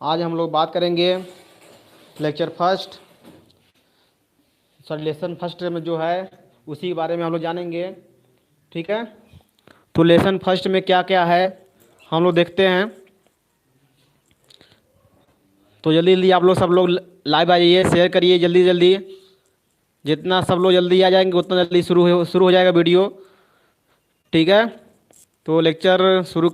आज हम लोग बात करेंगे lecture first, sorry lesson first में जो है उसी के बारे में हम लोग जानेंगे। ठीक है, तो लेसन फर्स्ट में क्या क्या है हम लोग देखते हैं। तो जल्दी जल्दी आप लोग सब लोग लाइव आ जाइए, शेयर करिए जल्दी जल्दी। जितना सब लोग जल्दी आ जाएंगे उतना जल्दी शुरू हो जाएगा वीडियो। ठीक है, तो लेक्चर शुरू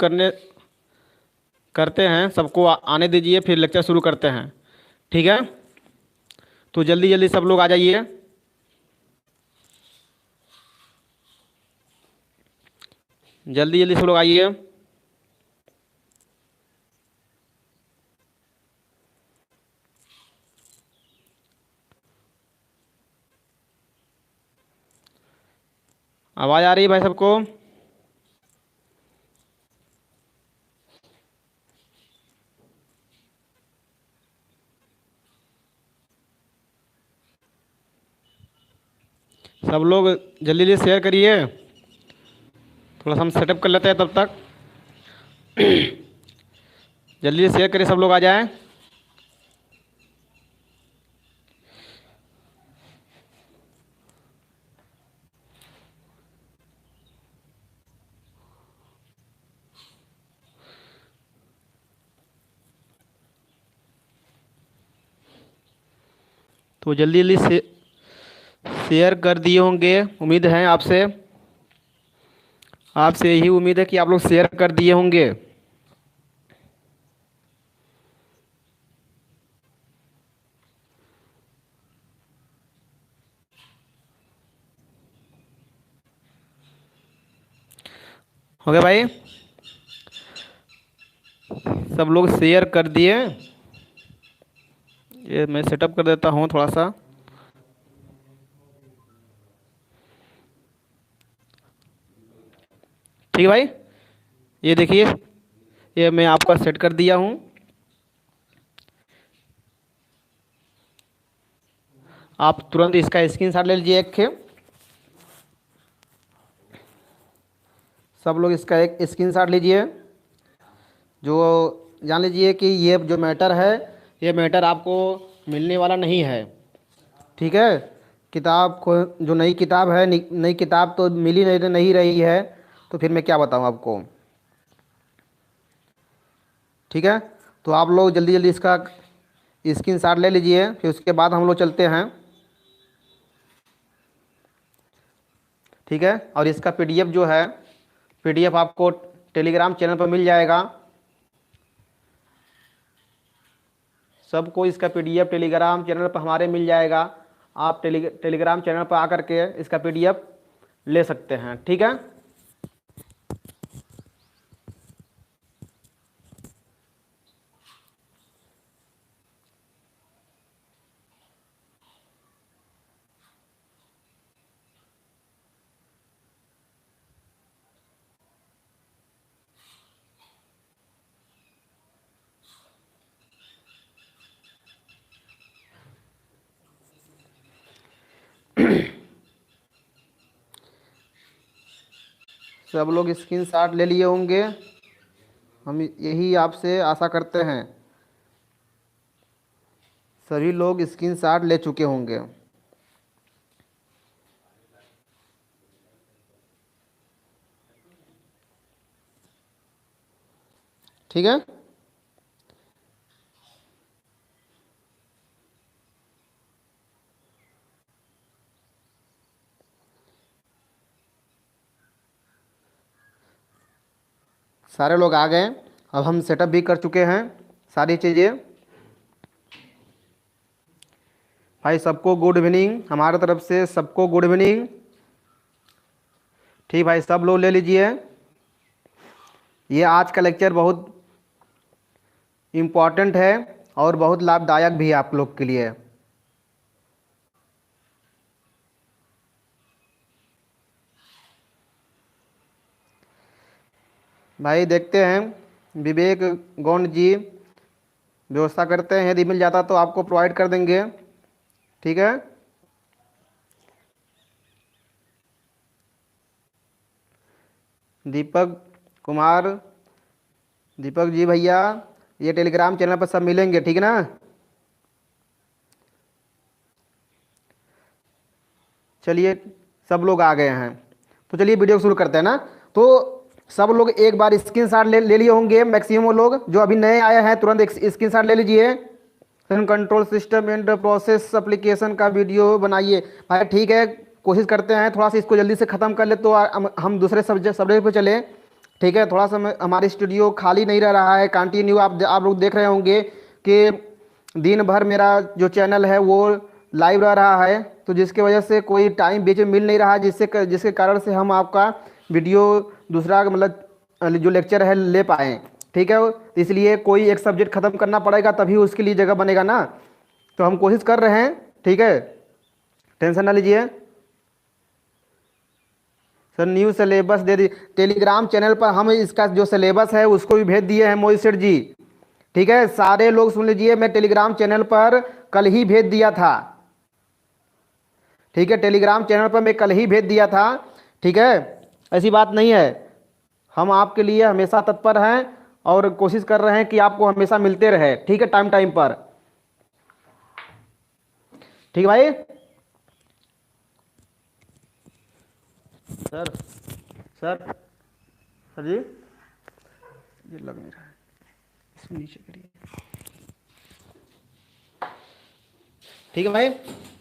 करते हैं। सबको आने दीजिए, फिर लेक्चर शुरू करते हैं। ठीक है, तो जल्दी जल्दी सब लोग आ जाइए। जल्दी जल्दी सब लोग आइए। आवाज़ आ रही है भाई सबको? सब लोग जल्दी जल्दी शेयर करिए। थोड़ा सा हम सेटअप कर लेते हैं तब तक। जल्दी से शेयर करिए, सब लोग आ जाएं। तो जल्दी जल्दी से शेयर कर दिए होंगे, उम्मीद है आपसे। आपसे यही उम्मीद है कि आप लोग शेयर कर दिए होंगे। हो गया भाई? सब लोग शेयर कर दिए। ये मैं सेटअप कर देता हूँ थोड़ा सा। ठीक है भाई, ये देखिए, ये मैं आपका सेट कर दिया हूँ। आप तुरंत इसका स्क्रीनशॉट ले लीजिए एक। सब लोग इसका एक स्क्रीनशॉट लीजिए। जो जान लीजिए कि ये जो मैटर है, ये मैटर आपको मिलने वाला नहीं है। ठीक है, किताब को, जो नई किताब है, नई किताब तो मिली नहीं रही है, तो फिर मैं क्या बताऊँ आपको। ठीक है, तो आप लोग जल्दी जल्दी इसका स्क्रीनशॉट ले लीजिए, फिर उसके बाद हम लोग चलते हैं। ठीक है, और इसका पीडीएफ जो है, पीडीएफ आपको टेलीग्राम चैनल पर मिल जाएगा। सबको इसका पीडीएफ टेलीग्राम चैनल पर हमारे मिल जाएगा। आप टेलीग्राम चैनल पर आकर के इसका पीडीएफ ले सकते हैं। ठीक है, सब लोग स्क्रीनशॉट ले लिए होंगे, हम यही आपसे आशा करते हैं। सभी लोग स्क्रीनशॉट ले चुके होंगे। ठीक है, सारे लोग आ गए। अब हम सेटअप भी कर चुके हैं सारी चीज़ें। भाई सबको गुड इवनिंग, हमारे तरफ से सबको गुड इवनिंग। ठीक भाई, सब लोग ले लीजिए। ये आज का लेक्चर बहुत इम्पॉर्टेंट है और बहुत लाभदायक भी है आप लोग के लिए। भाई देखते हैं, विवेक गौंड जी व्यवस्था करते हैं, यदि मिल जाता तो आपको प्रोवाइड कर देंगे। ठीक है, दीपक कुमार, दीपक जी भैया ये टेलीग्राम चैनल पर सब मिलेंगे, ठीक है ना। चलिए सब लोग आ गए हैं, तो चलिए वीडियो शुरू करते हैं ना। तो सब लोग एक बार स्क्रीनशॉट ले लिए होंगे, मैक्सिमम लोग जो अभी नए आए हैं तुरंत एक स्क्रीनशॉट ले लीजिए। Control system and process application का वीडियो बनाइए भाई, ठीक है, कोशिश करते हैं थोड़ा सा इसको जल्दी से ख़त्म कर ले तो हम दूसरे सब्जेक्ट पे चले, ठीक है। थोड़ा सा हमारी स्टूडियो खाली नहीं रह रहा है, कंटिन्यू आप लोग देख रहे होंगे कि दिन भर मेरा जो चैनल है वो लाइव रह रहा है, तो जिसकी वजह से कोई टाइम बीच में मिल नहीं रहा है, जिसके कारण से हम आपका वीडियो दूसरा मतलब जो लेक्चर है ले पाएँ, ठीक है। इसलिए कोई एक सब्जेक्ट ख़त्म करना पड़ेगा तभी उसके लिए जगह बनेगा ना, तो हम कोशिश कर रहे हैं, ठीक है, टेंशन ना लीजिए। सर न्यू सिलेबस दे दी, टेलीग्राम चैनल पर हम इसका जो सिलेबस है उसको भी भेज दिए हैं मोहित सेठ जी, ठीक है। सारे लोग सुन लीजिए, मैं टेलीग्राम चैनल पर कल ही भेज दिया था, ठीक है, टेलीग्राम चैनल पर मैं कल ही भेज दिया था, ठीक है। ऐसी बात नहीं है, हम आपके लिए हमेशा तत्पर हैं और कोशिश कर रहे हैं कि आपको हमेशा मिलते रहे, ठीक है, टाइम टाइम पर, ठीक है भाई। सर सर सर जी ये लग नहीं रहा है, इसमें नीचे करिए, ठीक है भाई।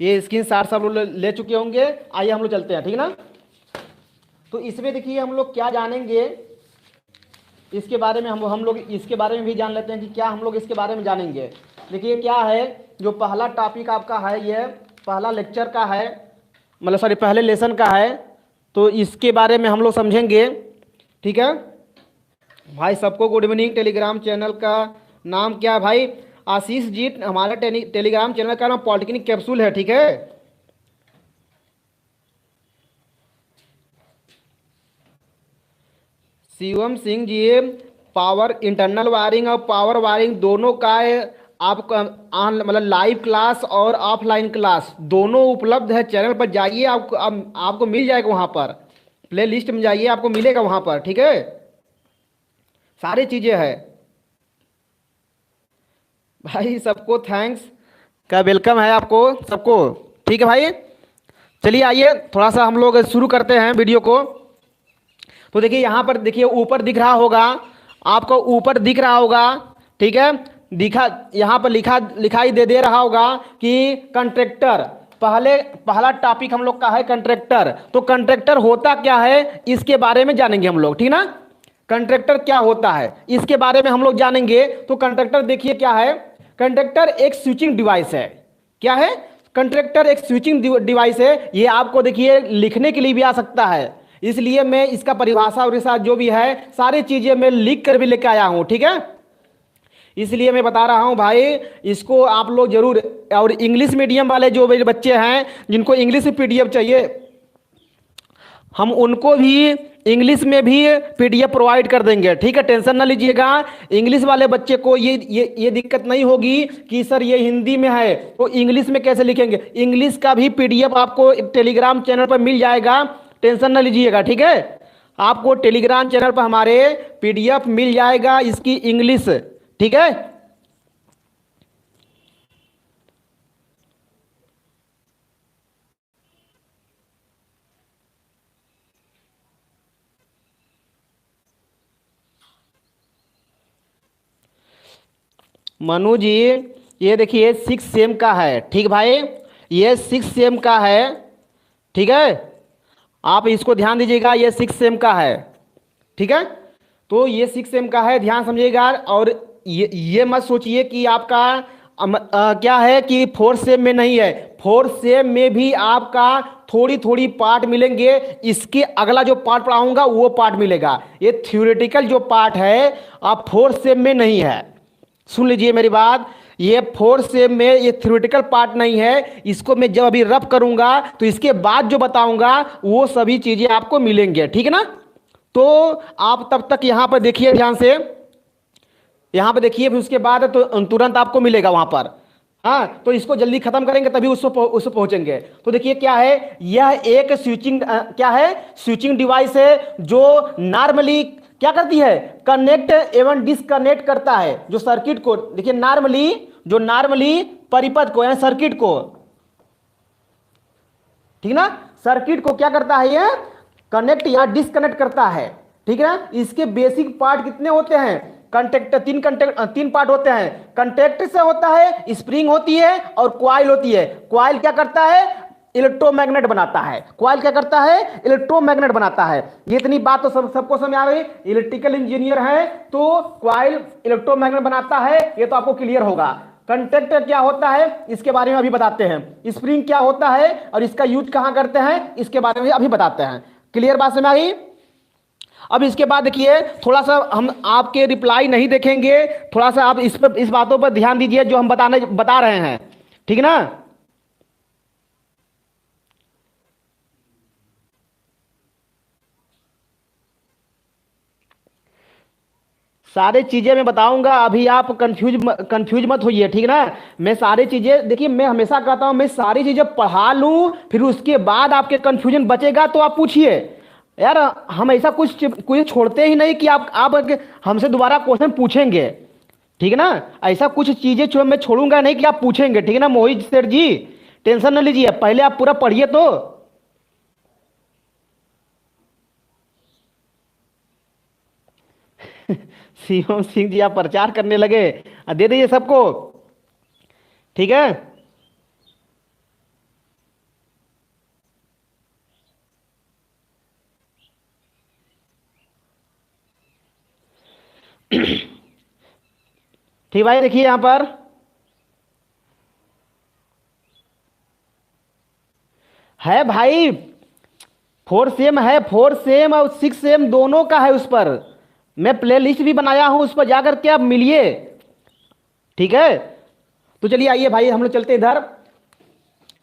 ये स्क्रीन शॉट सब लोग ले चुके होंगे, आइए हम लोग चलते हैं, ठीक है ना। तो इसमें देखिए हम लोग क्या जानेंगे इसके बारे में, हम लोग इसके बारे में भी जान लेते हैं कि क्या हम लोग इसके बारे में जानेंगे। देखिए क्या है, जो पहला टॉपिक आपका है, ये पहला लेक्चर का है, मतलब सॉरी पहले लेसन का है, तो इसके बारे में हम लोग समझेंगे, ठीक है भाई। सबको गुड इवनिंग। टेलीग्राम चैनल का नाम क्या है भाई? आशीष जी, हमारा टेलीग्राम चैनल का नाम पॉलिटेक्निक कैप्सूल है, ठीक है। Shivam Singh ji, power internal wiring और पावर वायरिंग दोनों का आपका मतलब लाइव क्लास और ऑफलाइन क्लास दोनों उपलब्ध है, चैनल पर जाइए, आपको मिल जाएगा, वहाँ पर प्ले लिस्ट में जाइए, आपको मिलेगा वहाँ पर, ठीक है, सारी चीज़ें है भाई। सबको थैंक्स का वेलकम है आपको सबको, ठीक है भाई। चलिए आइए थोड़ा सा हम लोग शुरू करते हैं वीडियो को। तो देखिए यहाँ पर देखिए ऊपर दिख रहा होगा आपको, ऊपर दिख रहा होगा, ठीक है, यहाँ पर लिखाई दे रहा होगा कि कंट्रैक्टर, पहला टॉपिक हम लोग का है कंट्रैक्टर। तो कंट्रैक्टर होता क्या है इसके बारे में जानेंगे हम लोग, ठीक ना। कंट्रैक्टर क्या होता है इसके बारे में हम लोग जानेंगे। तो कंट्रैक्टर देखिए क्या है, कंट्रैक्टर एक स्विचिंग डिवाइस है। क्या है? कंट्रैक्टर एक स्विचिंग डिवाइस है। ये आपको देखिए लिखने के लिए भी आ सकता है, इसलिए मैं इसका परिभाषा और साथ जो भी है सारी चीजें मैं लिख कर भी लेके आया हूं, ठीक है। इसलिए मैं बता रहा हूं भाई, इसको आप लोग जरूर, और इंग्लिश मीडियम वाले जो मेरे बच्चे हैं जिनको इंग्लिश में पीडीएफ चाहिए, हम उनको भी इंग्लिश में भी पीडीएफ प्रोवाइड कर देंगे, ठीक है, टेंशन ना लीजिएगा। इंग्लिश वाले बच्चे को ये दिक्कत नहीं होगी कि सर ये हिंदी में है तो इंग्लिश में कैसे लिखेंगे। इंग्लिश का भी पीडीएफ आपको टेलीग्राम चैनल पर मिल जाएगा, टेंशन ना लीजिएगा, ठीक है। आपको टेलीग्राम चैनल पर हमारे पीडीएफ मिल जाएगा इसकी इंग्लिश, ठीक है। मनु जी ये देखिए 6 सेम का है, ठीक भाई, ये 6 सेम का है, ठीक है, आप इसको ध्यान दीजिएगा, ये 6 सेम का है, ठीक है। तो ये 6 सेम का है, ध्यान समझिएगा। और ये मत सोचिए कि आपका क्या है कि 4 सेम में नहीं है, 4 सेम में भी आपका थोड़ी थोड़ी पार्ट मिलेंगे। इसके अगला जो पार्ट पढ़ाऊंगा वो पार्ट मिलेगा। ये थ्योरेटिकल जो पार्ट है आप 4 सेम में नहीं है, सुन लीजिए मेरी बात, ये 4 सेम में ये थ्योरेटिकल पार्ट नहीं है। इसको मैं जब अभी रफ करूंगा तो इसके बाद जो बताऊंगा वो सभी चीजें आपको मिलेंगे, ठीक है ना। तो आप तब तक यहां पर देखिए ध्यान से, यहां पर देखिए, फिर उसके बाद तो तुरंत आपको मिलेगा वहां पर। हाँ, तो इसको जल्दी खत्म करेंगे तभी उसको पहुंचेंगे। तो देखिए क्या है, यह एक स्विचिंग क्या है, स्विचिंग डिवाइस है जो नॉर्मली क्या करती है, कनेक्ट एवं डिसकनेक्ट करता है। जो सर्किट को देखिए नॉर्मली परिपथ को यानी सर्किट को, ठीक ना, सर्किट को क्या करता है ये, कनेक्ट या डिसकनेक्ट करता है, ठीक है ना। इसके बेसिक पार्ट कितने होते हैं, कंटेक्टर, तीन पार्ट होते हैं। कंटेक्ट से होता है, स्प्रिंग होती है और क्वाइल होती है। क्वाइल क्या करता है, इलेक्ट्रोमैग्नेट बनाता है। क्वाइल क्या करता है, इलेक्ट्रोमैग्नेट बनाता है। ये इतनी बात तो सबको समझ आ गई। इलेक्ट्रिकल इंजीनियर है तो क्वाइल इलेक्ट्रोमैग्नेट बनाता है, ये तो आपको क्लियर होगा। कंटेक्टर क्या होता है इसके बारे में अभी बताते हैं। स्प्रिंग क्या होता है और इसका यूज कहां करते हैं इसके बारे में अभी बताते हैं। क्लियर बात समझ आई। अब इसके बाद देखिए थोड़ा सा हम आपके रिप्लाई नहीं देखेंगे, थोड़ा सा आप इस बातों पर ध्यान दीजिए जो हम बता रहे हैं, ठीक है ना। सारी चीजें मैं बताऊंगा, अभी आप कंफ्यूज मत होइए, ठीक ना। मैं सारी चीजें देखिए, मैं हमेशा कहता हूं मैं सारी चीजें पढ़ा लूं, फिर उसके बाद आपके कंफ्यूजन बचेगा तो आप पूछिए। यार हम ऐसा कुछ छोड़ते ही नहीं कि आप हमसे दोबारा क्वेश्चन पूछेंगे, ठीक है ना। ऐसा कुछ चीजें मैं छोड़ूंगा नहीं कि आप पूछेंगे, ठीक है ना। मोहित सेठ जी टेंशन न लीजिए, पहले आप पूरा पढ़िए तो। शिवम सिंह जी आप प्रचार करने लगे, दे दीजिए सबको, ठीक है। ठीक भाई, देखिए यहां पर है भाई, 4 सेम है, 4 सेम और 6 सेम दोनों का है। उस पर मैं प्ले लिस्ट भी बनाया हूं, उस पर जाकर के आप मिलिए, ठीक है। तो चलिए आइए भाई हम लोग चलते इधर,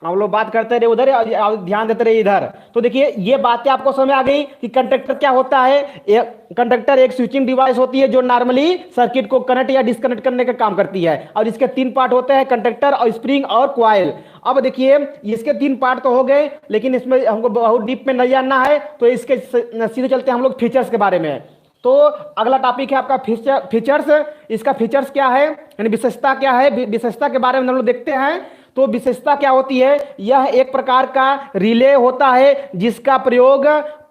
हम लोग बात करते रहे उधर और ध्यान देते रहे इधर। तो देखिए ये बातें आपको समझ आ गई कि कंडक्टर क्या होता है। कंडक्टर एक स्विचिंग डिवाइस होती है जो नॉर्मली सर्किट को कनेक्ट या डिस्कनेक्ट करने का काम करती है। और इसके 3 पार्ट होते हैं, कंडक्टर और स्प्रिंग और क्वाइल। अब देखिए इसके 3 पार्ट तो हो गए, लेकिन इसमें हमको बहुत डीप में नहीं जानना है, तो इसके सीधे चलते हैं हम लोग फीचर्स के बारे में। तो अगला टॉपिक है आपका फीचर्स। इसका फीचर्स क्या है यानी विशेषता क्या है, विशेषता के बारे में हम लोग देखते हैं। तो विशेषता क्या होती है, यह एक प्रकार का रिले होता है जिसका प्रयोग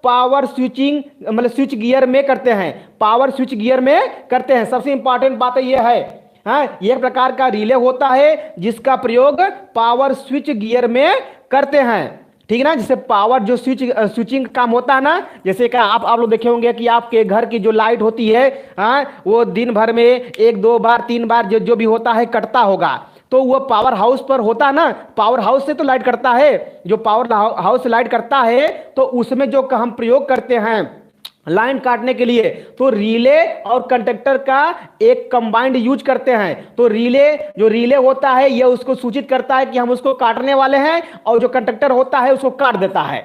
पावर स्विचिंग मतलब स्विच गियर में करते हैं, पावर स्विच गियर में करते हैं। सबसे इंपॉर्टेंट बात यह है, हाँ, यह एक प्रकार का रिले होता है जिसका प्रयोग पावर स्विच गियर में करते हैं, ठीक है ना। जैसे पावर जो स्विचिंग काम होता है ना, जैसे कि आप लोग देखे होंगे कि आपके घर की जो लाइट होती है, हाँ, वो दिन भर में 1 2 बार 3 बार जो भी होता है कटता होगा, तो वो पावर हाउस पर होता है ना, पावर हाउस से तो लाइट करता है। जो पावर हाउस से लाइट करता है तो उसमें जो हम प्रयोग करते हैं लाइन काटने के लिए, तो रिले और कंडक्टर का एक कंबाइंड यूज करते हैं। तो जो रिले होता है यह उसको सूचित करता है कि हम उसको काटने वाले हैं, और जो कंडक्टर होता है उसको काट देता है,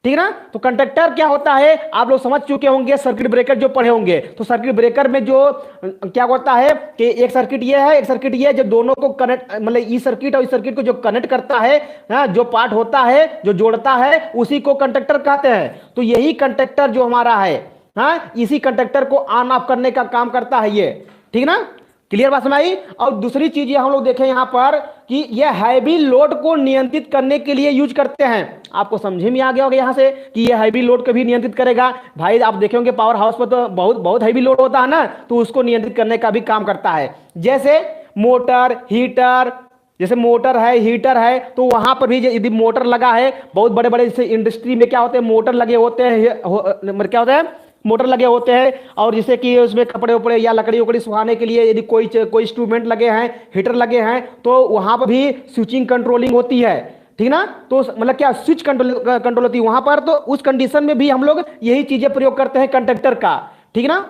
ठीक ना। तो कंडक्टर क्या होता है आप लोग समझ चुके होंगे, सर्किट ब्रेकर जो पढ़े होंगे। तो सर्किट ब्रेकर में जो क्या होता है कि एक सर्किट ये है, एक सर्किट ये है, जो दोनों को कनेक्ट मतलब इस सर्किट और इस सर्किट को जो कनेक्ट करता है, जो पार्ट होता है जो जोड़ता है उसी को कंडक्टर कहते हैं। तो यही कंडक्टर जो हमारा है, हाँ, इसी कंडक्टर को ऑन ऑफ करने का काम करता है ये, ठीक ना। क्लियर बात समझ आई। और दूसरी चीज ये हम लोग देखें यहां पर कि ये हैवी लोड को नियंत्रित करने के लिए यूज करते हैं। आपको समझ में आ गया होगा यहां से कि ये हैवी लोड को भी नियंत्रित करेगा। भाई आप देखे होंगे पावर हाउस पर तो बहुत बहुत हैवी लोड होता है ना, तो उसको नियंत्रित करने का भी काम करता है। जैसे मोटर, हीटर, जैसे मोटर है, हीटर है, तो वहां पर भी यदि मोटर लगा है, बहुत बड़े बड़े जैसे इंडस्ट्री में क्या होते हैं, मोटर लगे होते हैं, क्या होता है, मोटर लगे होते हैं। और जैसे कि उसमें कपड़े उपड़े या लकड़ी उकड़ी सुखाने के लिए यदि कोई इंस्ट्रूमेंट लगे हैं, हीटर लगे हैं, तो वहां पर भी स्विचिंग कंट्रोलिंग होती है, ठीक ना। तो मतलब क्या स्विच कंट्रोल होती है वहां पर। तो उस कंडीशन में भी हम लोग यही चीजें प्रयोग करते हैं कंडक्टर का, ठीक ना।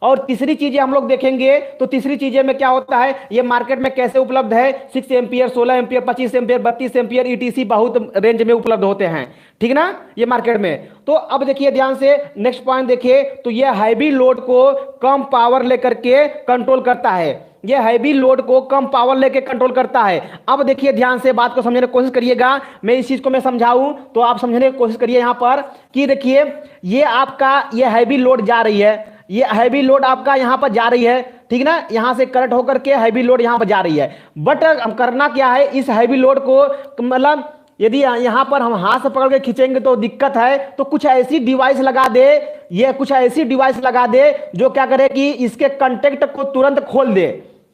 और तीसरी चीजें हम लोग देखेंगे, तो तीसरी चीजें में क्या होता है, ये मार्केट में कैसे उपलब्ध है, 6 ampere, 16 ampere, 25 ampere, 32 ampere, etc बहुत रेंज में उपलब्ध होते हैं, ठीक ना, ये मार्केट में। तो अब देखिए ध्यान से नेक्स्ट पॉइंट देखिए, तो ये हैवी लोड को कम पावर लेकर के कंट्रोल करता है। ये हैवी लोड को कम पावर लेके कंट्रोल करता है। अब देखिए ध्यान से बात को समझने की कोशिश करिएगा, मैं इस चीज को मैं समझाऊं तो आप समझने की कोशिश करिए यहां पर कि देखिए ये आपका ये हैवी लोड जा रही है, ये हैवी लोड आपका यहां पर जा रही है, ठीक ना, यहां से करंट होकर के हैवी लोड यहां पर जा रही है। बट हम करना क्या है, इस हैवी लोड को मतलब यदि यहां पर हम हाथ से पकड़ के खींचेंगे तो दिक्कत है, तो कुछ ऐसी डिवाइस लगा दे, ये कुछ ऐसी डिवाइस लगा दे जो क्या करे कि इसके कंटेक्ट को तुरंत खोल दे,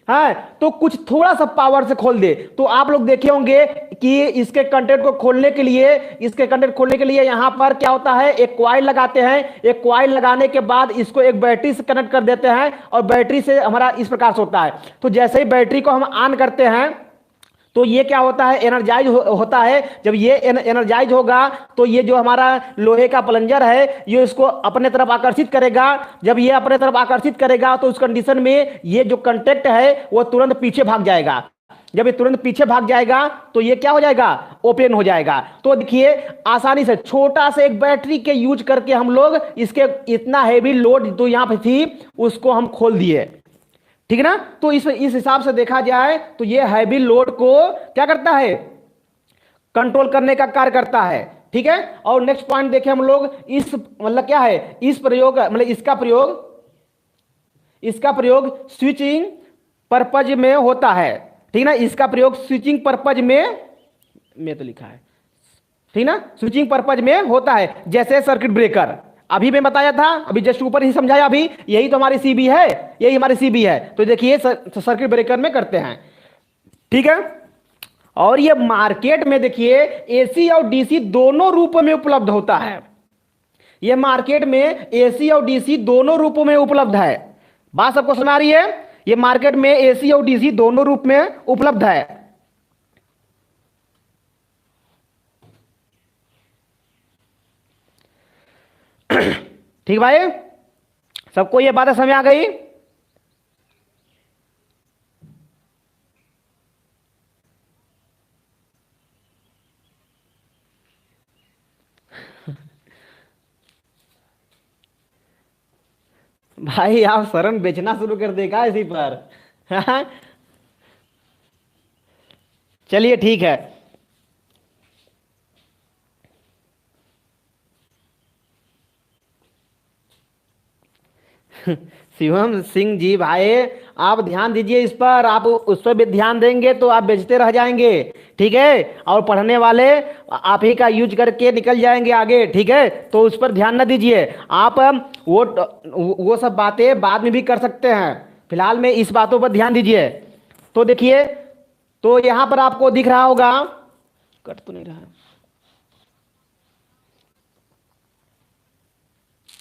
है तो कुछ थोड़ा सा पावर से खोल दे। तो आप लोग देखे होंगे कि इसके कंटेंट को खोलने के लिए, इसके कंटेंट खोलने के लिए यहां पर क्या होता है, एक कॉइल लगाते हैं, एक कॉइल लगाने के बाद इसको एक बैटरी से कनेक्ट कर देते हैं और बैटरी से हमारा इस प्रकार से होता है। तो जैसे ही बैटरी को हम ऑन करते हैं तो ये क्या होता है, एनर्जाइज होता है। जब ये एनर्जाइज होगा तो ये जो हमारा लोहे का प्लंजर है ये इसको अपने तरफ आकर्षित करेगा। जब ये अपने तरफ आकर्षित करेगा तो उस कंडीशन में ये जो कंटेक्ट है वो तुरंत पीछे भाग जाएगा। जब ये तुरंत पीछे भाग जाएगा तो ये क्या हो जाएगा, ओपन हो जाएगा। तो देखिए आसानी से छोटा सा एक बैटरी के यूज करके हम लोग इसके इतना हैवी लोड जो यहां पर थी उसको हम खोल दिए, ठीक है ना। तो इस हिसाब से देखा जाए तो ये हैवी लोड को क्या करता है, कंट्रोल करने का कार्य करता है, ठीक है। और नेक्स्ट पॉइंट देखें हम लोग, इस मतलब क्या है, इस प्रयोग मतलब इसका प्रयोग स्विचिंग पर्पज में होता है, ठीक ना। इसका प्रयोग स्विचिंग पर्पज में तो लिखा है, ठीक ना, स्विचिंग पर्पज में होता है। जैसे सर्किट ब्रेकर अभी मैं बताया था, अभी जस्ट ऊपर ही समझाया, अभी यही तो हमारी सीबी है, यही हमारी सीबी है। तो देखिए सर्किट ब्रेकर में करते हैं, ठीक है। और ये मार्केट में देखिए एसी और डीसी दोनों रूपों में उपलब्ध होता है। ये मार्केट में एसी और डीसी दोनों रूपों में उपलब्ध है। बात सबको सुना रही है, ये मार्केट में एसी और डीसी दोनों रूप में उपलब्ध है। ठीक भाई, सबको ये बातें समझ आ गई। भाई आप शरण बेचना शुरू कर देगा इसी पर। चलिए ठीक है। शिवम सिंह जी भाई आप ध्यान दीजिए इस पर, आप उस पर भी ध्यान देंगे तो आप बेचते रह जाएंगे, ठीक है। और पढ़ने वाले आप ही का यूज करके निकल जाएंगे आगे, ठीक है। तो उस पर ध्यान ना दीजिए आप, वो सब बातें बाद में भी कर सकते हैं, फिलहाल में इस बातों पर ध्यान दीजिए। तो देखिए, तो यहां पर आपको दिख रहा होगा, कट तो नहीं रहा,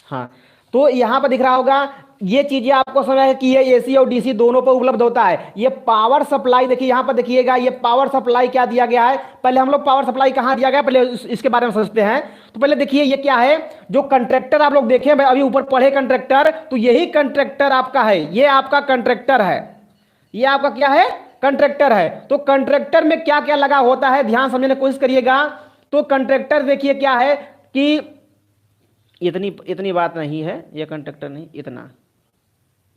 हाँ तो यहां पर दिख रहा होगा, ये चीजें आपको समझ है कि ये एसी और डीसी दोनों पर उपलब्ध होता है। ये पावर सप्लाई देखिए यहां पर देखिएगा, ये पावर सप्लाई क्या दिया गया है। पहले हम लोग पावर सप्लाई कहां दिया गया पहले इसके बारे में समझते हैं। तो पहले देखिए ये क्या है, जो कंट्रैक्टर आप लोग देखें अभी ऊपर पढ़े कंट्रैक्टर, तो यही कंट्रैक्टर आपका है, ये आपका कंट्रैक्टर है, ये आपका क्या है, कंट्रैक्टर है। तो कंट्रैक्टर में क्या क्या लगा होता है ध्यान समझने की कोशिश करिएगा। तो कंट्रैक्टर देखिए क्या है कि इतनी बात नहीं है, ये कंट्रैक्टर नहीं, इतना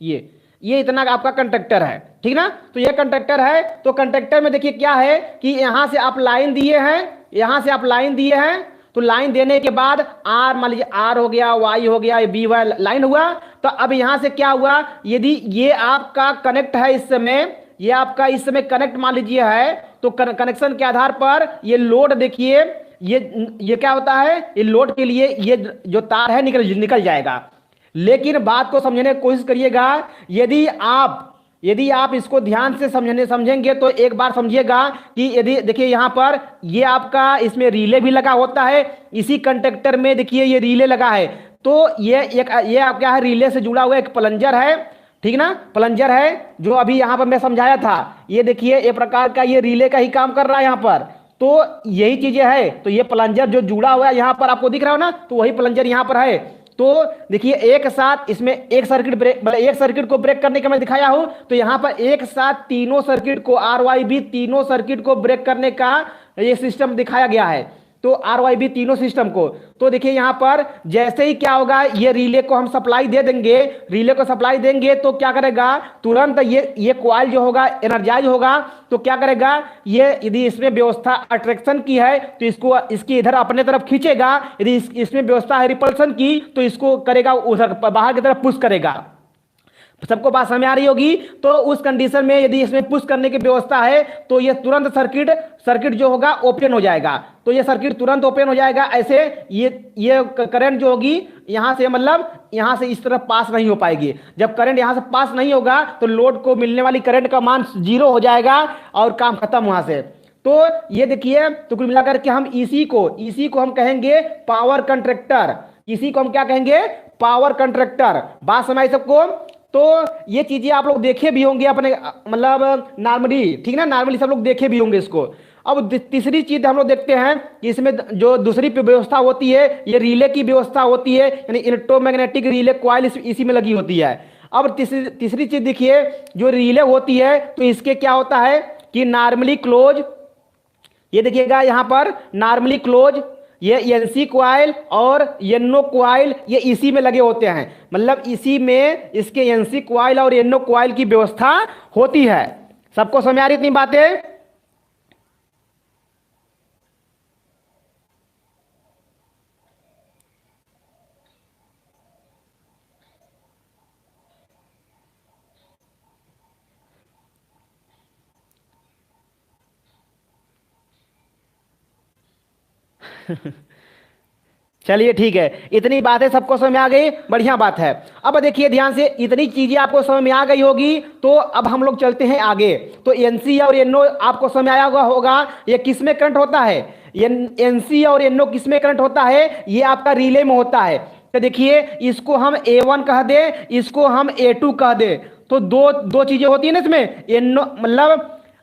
ये इतना आपका कंट्रैक्टर है, ठीक ना। तो ये कंट्रैक्टर है। तो कंट्रैक्टर में देखिए क्या है कि यहां से आप लाइन दिए हैं, यहां से आप लाइन दिए हैं, तो लाइन देने के बाद आर मान लीजिए आर हो गया, वाई हो गया, बी वाई लाइन हुआ। तो अब यहां से क्या हुआ, यदि ये आपका कनेक्ट है इस समय, ये आपका इस समय कनेक्ट मान लीजिए है, तो कनेक्शन के आधार पर ये लोड देखिए, ये क्या होता है, ये लोड के लिए ये जो तार है निकल जाएगा। लेकिन बात को समझने की कोशिश करिएगा, यदि आप इसको ध्यान से समझेंगे तो एक बार समझिएगा कि यदि देखिए यहां पर ये आपका इसमें रिले भी लगा होता है, इसी कंडक्टर में देखिए ये रिले लगा है। तो ये आप क्या है, रिले से जुड़ा हुआ एक प्लंजर है, ठीक ना, प्लंजर है जो अभी यहां पर मैं समझाया था। ये देखिए एक प्रकार का ये रिले का ही काम कर रहा है यहां पर। तो यही चीजें है, तो ये प्लंजर जो जुड़ा हुआ है यहां पर आपको दिख रहा हो ना, तो वही प्लंजर यहां पर है। तो देखिए एक साथ इसमें एक सर्किट ब्रेक, मतलब एक सर्किट को ब्रेक करने का मैं दिखाया हूं, तो यहां पर एक साथ तीनों सर्किट को, आर वाई बी तीनों सर्किट को ब्रेक करने का ये सिस्टम दिखाया गया है। तो RYB तीनों सिस्टम को। तो देखिए यहाँ पर जैसे ही क्या होगा, ये रिले को हम सप्लाई दे देंगे, रिले को सप्लाई देंगे तो क्या करेगा, तुरंत ये कॉइल जो होगा एनर्जाइज होगा। तो क्या करेगा, ये यदि इसमें व्यवस्था अट्रैक्शन की है तो इसको इसकी इधर अपने तरफ खींचेगा, यदि इसमें व्यवस्था है रिपल्सन की तो इसको करेगा उधर बाहर की तरफ पुश करेगा। सबको बात समझ आ रही होगी। तो उस कंडीशन में यदि इसमें पुश करने की व्यवस्था है तो ये तुरंत सर्किट जो होगा ओपन हो जाएगा। तो ये सर्किट तुरंत ओपन हो जाएगा। ऐसे ये करंट जो होगी यहां से, मतलब यहां से इस तरफ पास नहीं हो पाएगी। जब करंट यहां से पास नहीं होगा तो लोड को मिलने वाली करंट का मान 0 हो जाएगा और काम खत्म वहां से। तो ये देखिए, तो कुल मिलाकर के हम इसी को हम कहेंगे पावर कंट्रैक्टर। इसी को हम क्या कहेंगे, पावर कंट्रैक्टर। बात समझ सबको। तो ये चीजें आप लोग देखे भी होंगे अपने, मतलब नॉर्मली, ठीक ना, नॉर्मली सब लोग देखे भी होंगे इसको। अब तीसरी चीज हम लोग देखते हैं कि इसमें जो दूसरी व्यवस्था होती है, ये रिले की व्यवस्था होती है, यानी इलेक्ट्रोमैग्नेटिक रिले कॉइल इसी में लगी होती है। अब तीसरी चीज देखिए, जो रिले होती है तो इसके क्या होता है कि नॉर्मली क्लोज, ये देखिएगा यहां पर नॉर्मली क्लोज, ये NC कॉइल और NO कॉइल ये इसी में लगे होते हैं। मतलब इसी में इसके NC कॉइल और NO कॉइल की व्यवस्था होती है। सबको समझ आ रही इतनी बातें? चलिए ठीक है, इतनी बातें सबको समझ में आ गई, बढ़िया बात है। अब देखिए ध्यान से, इतनी चीजें आपको समझ में आ गई होगी। तो अब हम लोग चलते हैं आगे। तो NC और NO आपको समझ में आया होगा ये किस में करंट होता है, NC और NO किस में करंट होता है, ये आपका रिले में होता है। तो देखिए इसको हम A1 कह दे, इसको हम A2 कह दे। तो दो चीजें होती है ना इसमें, NO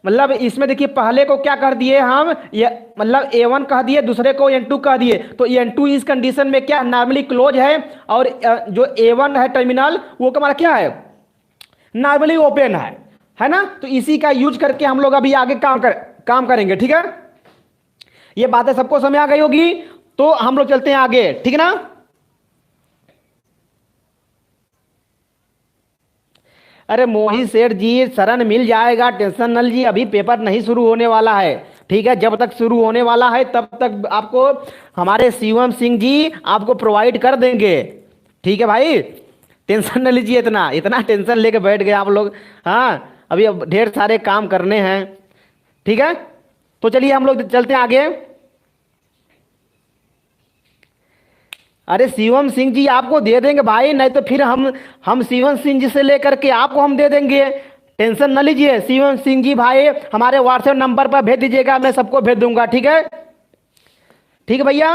मतलब इसमें देखिए पहले को क्या कर दिए हम, ये मतलब A1 कह दिए, दूसरे को N2 कह दिए। तो N2 इस कंडीशन में क्या नॉर्मली क्लोज है, और जो A1 है टर्मिनल वो हमारा क्या है, नॉर्मली ओपन है ना। तो इसी का यूज करके हम लोग अभी आगे काम करेंगे, ठीक है। ये बातें सबको समझ आ गई होगी। तो हम लोग चलते हैं आगे, ठीक है ना। अरे मोहित सेठ जी, शरण मिल जाएगा, टेंशन न लीजिए, अभी पेपर नहीं शुरू होने वाला है, ठीक है। जब तक शुरू होने वाला है तब तक आपको हमारे शिवम सिंह जी आपको प्रोवाइड कर देंगे, ठीक है भाई। टेंशन न लीजिए, इतना टेंशन लेके बैठ गए आप लोग। हाँ, अभी अब ढेर सारे काम करने हैं, ठीक है। तो चलिए हम लोग चलते हैं आगे। अरे शिवम सिंह जी आपको दे देंगे भाई, नहीं तो फिर हम शिवम सिंह जी से लेकर के आपको हम दे देंगे, टेंशन न लीजिए। शिवम सिंह जी भाई हमारे व्हाट्सएप नंबर पर भेज दीजिएगा, मैं सबको भेज दूंगा, ठीक है। ठीक है भैया,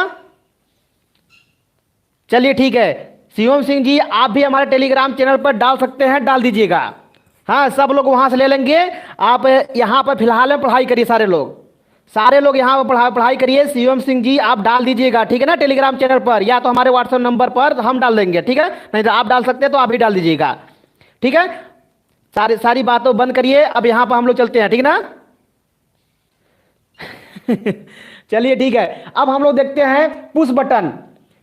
चलिए ठीक है। शिवम सिंह जी आप भी हमारे टेलीग्राम चैनल पर डाल सकते हैं, डाल दीजिएगा। हाँ, सब लोग वहां से ले लेंगे। आप यहाँ पर फिलहाल में पढ़ाई करिए, सारे लोग यहाँ पर पढ़ाई करिए। शिवम सिंह जी आप डाल दीजिएगा, ठीक है ना, टेलीग्राम चैनल पर, या तो हमारे व्हाट्सएप नंबर पर हम डाल देंगे, ठीक है। नहीं तो आप डाल सकते हैं तो आप भी डाल दीजिएगा, ठीक है। सारी बातों बंद करिए, अब यहाँ पर हम लोग चलते हैं, ठीक ना। चलिए ठीक है, अब हम लोग देखते हैं पुश बटन।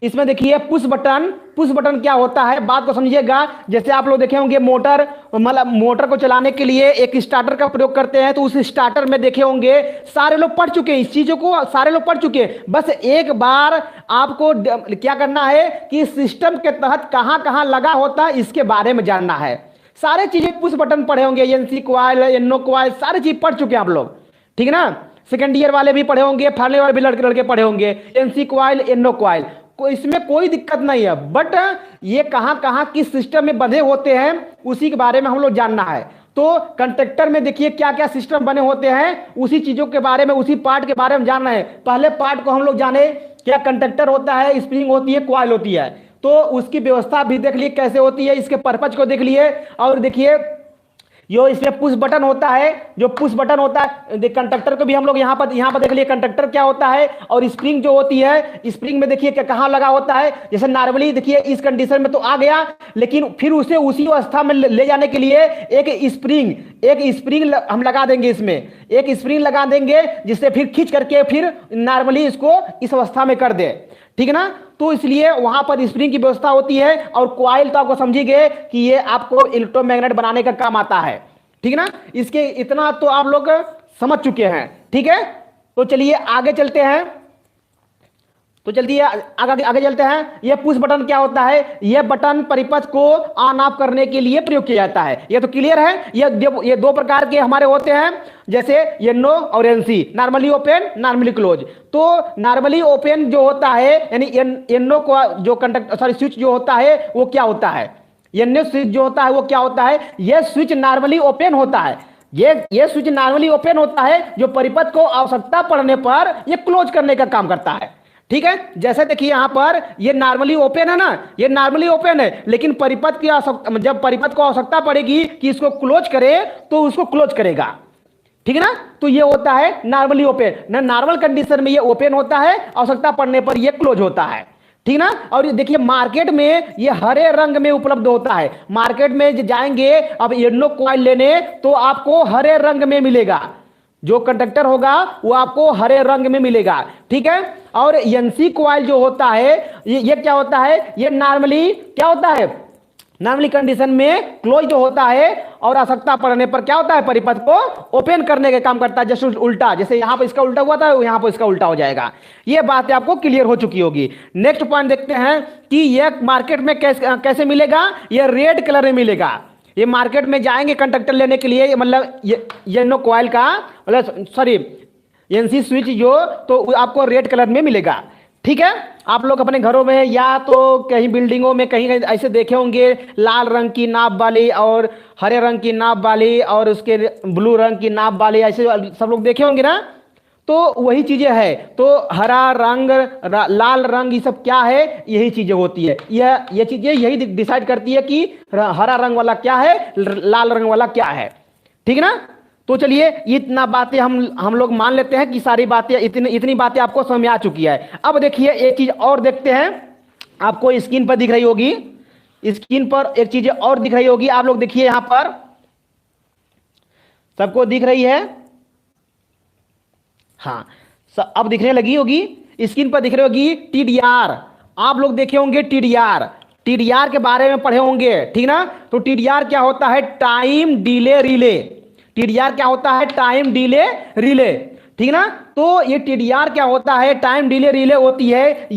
इसमें देखिए पुश बटन क्या होता है, बात को समझिएगा। जैसे आप लोग देखे होंगे मोटर, मतलब मोटर को चलाने के लिए एक स्टार्टर का प्रयोग करते हैं, तो उस स्टार्टर में देखे होंगे सारे लोग पढ़ चुके हैं, इस चीजों को सारे लोग पढ़ चुके हैं। बस एक बार आपको क्या करना है कि सिस्टम के तहत कहां कहां लगा होता है इसके बारे में जानना है। सारे चीजें पुश बटन पढ़े होंगे, NC कॉइल, NO कॉइल, सारी चीज पढ़ चुके हैं आप लोग, ठीक है ना। सेकेंड ईयर वाले भी पढ़े होंगे, फाइनल वाले भी लड़के पढ़े होंगे, NC कॉइल, NO कॉइल, इसमें कोई दिक्कत नहीं है। बट ये कहां कहां किस सिस्टम में बंधे होते हैं उसी के बारे में हम लोग जानना है। तो कंडक्टर में देखिए क्या क्या सिस्टम बने होते हैं, उसी चीजों के बारे में, उसी पार्ट के बारे में जानना है। पहले पार्ट को हम लोग जाने, क्या कंडक्टर होता है, स्प्रिंग होती है, कॉइल होती है। तो उसकी व्यवस्था भी देख लिए कैसे होती है, इसके पर्पज को देख लिए। और देखिए यो इसमें पुश बटन होता है, जो पुश बटन होता है कंडक्टर को भी हम लोग यहाँ पर देख लिए कंडक्टर क्या होता है, और स्प्रिंग जो होती है, स्प्रिंग में देखिए क्या कहाँ लगा होता है, जैसे नॉर्मली देखिए इस कंडीशन में तो आ गया, लेकिन फिर उसे उसी अवस्था में ले जाने के लिए एक स्प्रिंग हम लगा देंगे, इसमें एक स्प्रिंग लगा देंगे जिससे फिर खींच करके फिर नॉर्मली इसको इस अवस्था में कर दे, ठीक है ना। तो इसलिए वहां पर स्प्रिंग की व्यवस्था होती है, और कॉइल तो आपको समझी गए कि ये आपको इलेक्ट्रोमैग्नेट बनाने का काम आता है, ठीक है ना। इसके इतना तो आप लोग समझ चुके हैं, ठीक है। तो चलिए आगे चलते हैं, तो चलती है आगे आगे चलते हैं। यह पुश बटन क्या होता है, यह बटन परिपथ को ऑन ऑफ करने के लिए प्रयोग किया जाता है। यह तो क्लियर है। ये दो प्रकार के हमारे होते हैं, जैसे एनो और NC, normally open normally close. तो नॉर्मली ओपन जो होता है, यानी एनो को जो स्विच जो होता है वो क्या होता है, एनो स्विच जो होता है वो क्या होता है, यह स्विच नॉर्मली ओपन होता है। ये स्विच नॉर्मली ओपन होता है, जो परिपथ को आवश्यकता पड़ने पर यह क्लोज करने का काम करता है, ठीक है। जैसे देखिए यहां पर ये नॉर्मली ओपन है ना, ये नॉर्मली ओपन है, लेकिन परिपथ की जब परिपथ को आवश्यकता पड़ेगी कि इसको क्लोज करे तो उसको क्लोज करेगा, ठीक है ना। तो ये होता है नॉर्मली ओपन ना, नॉर्मल कंडीशन में ये ओपन होता है, आवश्यकता पड़ने पर ये क्लोज होता है, ठीक ना। और ये देखिए मार्केट में ये हरे रंग में उपलब्ध होता है। मार्केट में जाएंगे अब एनो कॉइल लेने तो आपको हरे रंग में मिलेगा, जो कंडक्टर होगा वो आपको हरे रंग में मिलेगा, ठीक है। और एनसी कॉइल जो होता है ये क्या होता है, ये नॉर्मली क्या होता है, नॉर्मली कंडीशन में क्लोज जो होता है, और आवश्यकता पड़ने पर क्या होता है, परिपथ को ओपन करने का काम करता है। जैसे उल्टा, जैसे यहां पर इसका उल्टा हुआ था यहां पर इसका उल्टा हो जाएगा। ये बात आपको क्लियर हो चुकी होगी। नेक्स्ट पॉइंट देखते हैं कि यह मार्केट में कैसे मिलेगा, यह रेड कलर में मिलेगा। ये मार्केट में जाएंगे कंडक्टर लेने के लिए, मतलब ये नो कॉइल का मतलब सॉरी एनसी स्विच जो, तो आपको रेड कलर में मिलेगा, ठीक है। आप लोग अपने घरों में या तो कहीं बिल्डिंगों में कहीं कहीं ऐसे देखे होंगे, लाल रंग की नाप वाली और हरे रंग की नाप वाली और उसके ब्लू रंग की नाप वाली, ऐसे सब लोग देखे होंगे ना। तो वही चीजें है, तो हरा रंग लाल रंग ये सब क्या है, यही चीजें होती है। ये चीजें यही डिसाइड करती है कि हरा रंग वाला क्या है, लाल रंग वाला क्या है, ठीक है ना। तो चलिए इतना बातें हम लोग मान लेते हैं कि सारी बातें इतनी बातें आपको समझ में आ चुकी है। अब देखिए एक चीज और देखते हैं, आपको स्क्रीन पर दिख रही होगी, स्क्रीन पर एक चीज और दिख रही होगी। आप लोग देखिए यहां पर सबको दिख रही है, हाँ अब दिखने लगी होगी, स्क्रीन पर दिख रही होगी टीडीआर। आप लोग देखे होंगे टीडीआर के बारे में पढ़े होंगे, ठीक ना। तो टीडीआर क्या होता है, टाइम डिले रिले। टीडीआर क्या होता है, टाइम डिले रिले, ठीक ना। तो ये टीडीआर क्या होता है, टाइम डिले रिले होती है।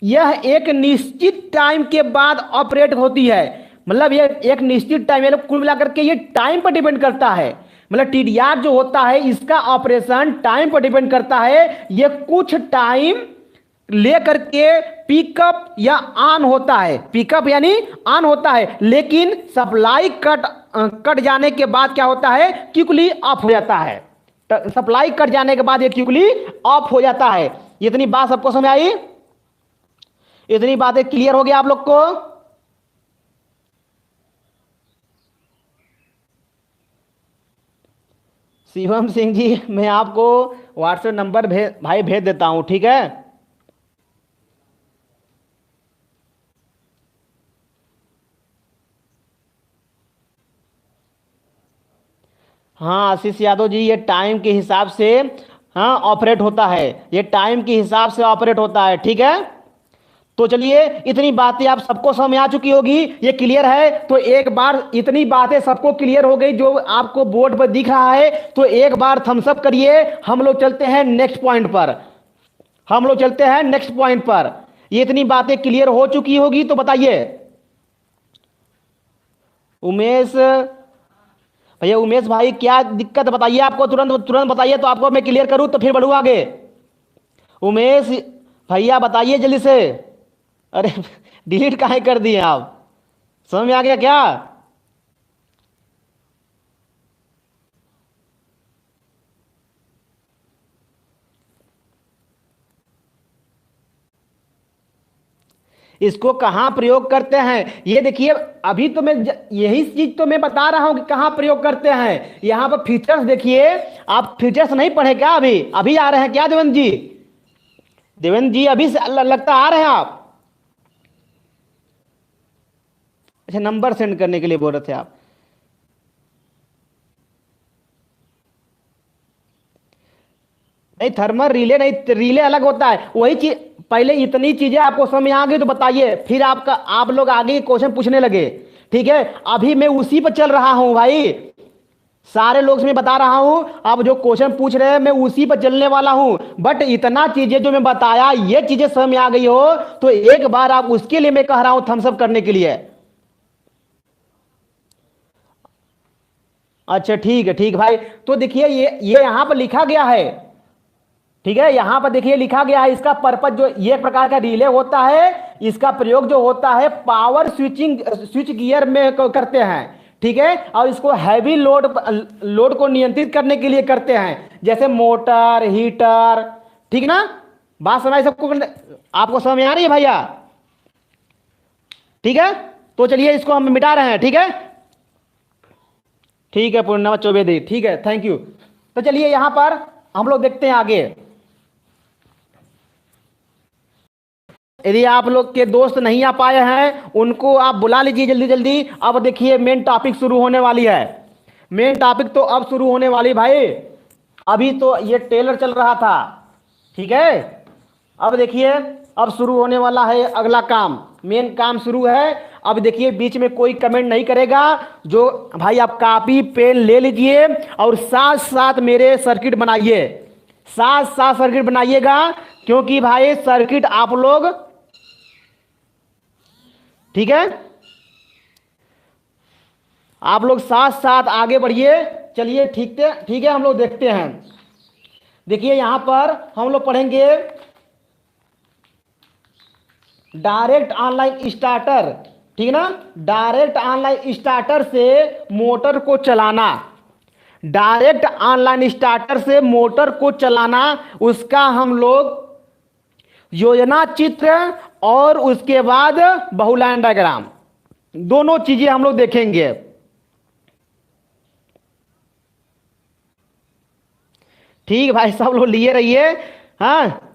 यह एक निश्चित टाइम के बाद ऑपरेट होती है, मतलब ये एक निश्चित टाइम, कुल मिलाकर के ये टाइम पर डिपेंड करता है। मतलब टीडीआर जो होता है इसका ऑपरेशन टाइम पर डिपेंड करता है। ये कुछ टाइम लेकर के पिकअप या ऑन होता है, पिकअप यानी ऑन होता है, लेकिन सप्लाई कट जाने के बाद क्या होता है, क्विकली ऑफ हो जाता है। सप्लाई कट जाने के बाद ये क्विकली ऑफ हो जाता है। इतनी बात सबको समझ आई, इतनी बातें क्लियर हो गया आप लोग को। शिवम सिंह जी मैं आपको व्हाट्सएप नंबर भाई भेज देता हूं, ठीक है। हाँ आशीष यादव जी, ये टाइम के हिसाब से हाँ ऑपरेट होता है, ये टाइम के हिसाब से ऑपरेट होता है, ठीक है। तो चलिए इतनी बातें आप सबको समझ आ चुकी होगी, ये क्लियर है। तो एक बार इतनी बातें सबको क्लियर हो गई जो आपको बोर्ड पर दिख रहा है, तो एक बार थम्स अप करिए। हम लोग चलते हैं नेक्स्ट पॉइंट पर, हम लोग चलते हैं नेक्स्ट पॉइंट पर। ये इतनी बातें क्लियर हो चुकी होगी, तो बताइए उमेश भैया, उमेश भाई क्या दिक्कत बताइए, आपको तुरंत तुरंत बताइए तो आपको मैं क्लियर करूं तो फिर बढ़ू आगे। उमेश भैया बताइए जल्दी से। अरे डिलीट काहे कर दिए आप, समझ में आ गया क्या। इसको कहाँ प्रयोग करते हैं ये देखिए। अभी तो मैं यही चीज तो मैं बता रहा हूं कि कहाँ प्रयोग करते हैं। यहां पर फीचर्स देखिए, आप फीचर्स नहीं पढ़े क्या? अभी अभी आ रहे हैं क्या देवेंद्र जी? देवेंद्र जी अभी से लगता आ रहे हैं आप। अच्छा, नंबर सेंड करने के लिए बोल रहे थे आप। नहीं, थर्मल रिले नहीं, रिले अलग होता है। वही चीज, पहले इतनी चीजें आपको समझ में आ गई तो बताइए, फिर आप लोग आगे क्वेश्चन पूछने लगे। ठीक है, अभी मैं उसी पर चल रहा हूं भाई। सारे लोग से मैं बता रहा हूं, आप जो क्वेश्चन पूछ रहे हैं मैं उसी पर चलने वाला हूं। बट इतना चीजें जो मैं बताया, ये चीजें समझ में आ गई हो तो एक बार आप उसके लिए मैं कह रहा हूं थम्स अप करने के लिए। अच्छा ठीक है, ठीक भाई। तो देखिए ये यहां पर लिखा गया है। ठीक है, यहां पर देखिए लिखा गया है इसका पर्पज, जो ये प्रकार का रिले होता है इसका प्रयोग जो होता है पावर स्विच गियर में करते हैं। ठीक है, और इसको हैवी लोड को नियंत्रित करने के लिए करते हैं, जैसे मोटर, हीटर। ठीक ना? बात समझ सबको? आपको समझ में आ रही है भैया? ठीक है, तो चलिए इसको हम मिटा रहे हैं। ठीक है, ठीक है पूर्णिमा चौबेदी, ठीक है, थैंक यू। तो चलिए यहां पर हम लोग देखते हैं आगे। यदि आप लोग के दोस्त नहीं आ पाए हैं उनको आप बुला लीजिए जल्दी जल्दी। अब देखिए मेन टॉपिक शुरू होने वाली है। मेन टॉपिक तो अब शुरू होने वाली भाई। अभी तो ये टेलर चल रहा था। ठीक है, अब देखिए अब शुरू होने वाला है अगला काम। मेन काम शुरू है। अब देखिए बीच में कोई कमेंट नहीं करेगा। जो भाई आप कॉपी पेन ले लीजिए और साथ साथ मेरे सर्किट बनाइए, साथ साथ सर्किट बनाइएगा। क्योंकि भाई सर्किट आप लोग, ठीक है, आप लोग साथ साथ आगे बढ़िए। चलिए ठीक है, ठीक है, हम लोग देखते हैं। देखिए यहां पर हम लोग पढ़ेंगे डायरेक्ट ऑनलाइन स्टार्टर। ठीक है ना? डायरेक्ट ऑनलाइन स्टार्टर से मोटर को चलाना, डायरेक्ट ऑनलाइन स्टार्टर से मोटर को चलाना, उसका हम लोग योजना चित्र और उसके बाद बहुलाइन डायग्राम, दोनों चीजें हम लोग देखेंगे। ठीक भाई, सब लोग लिए रहिए। हाँ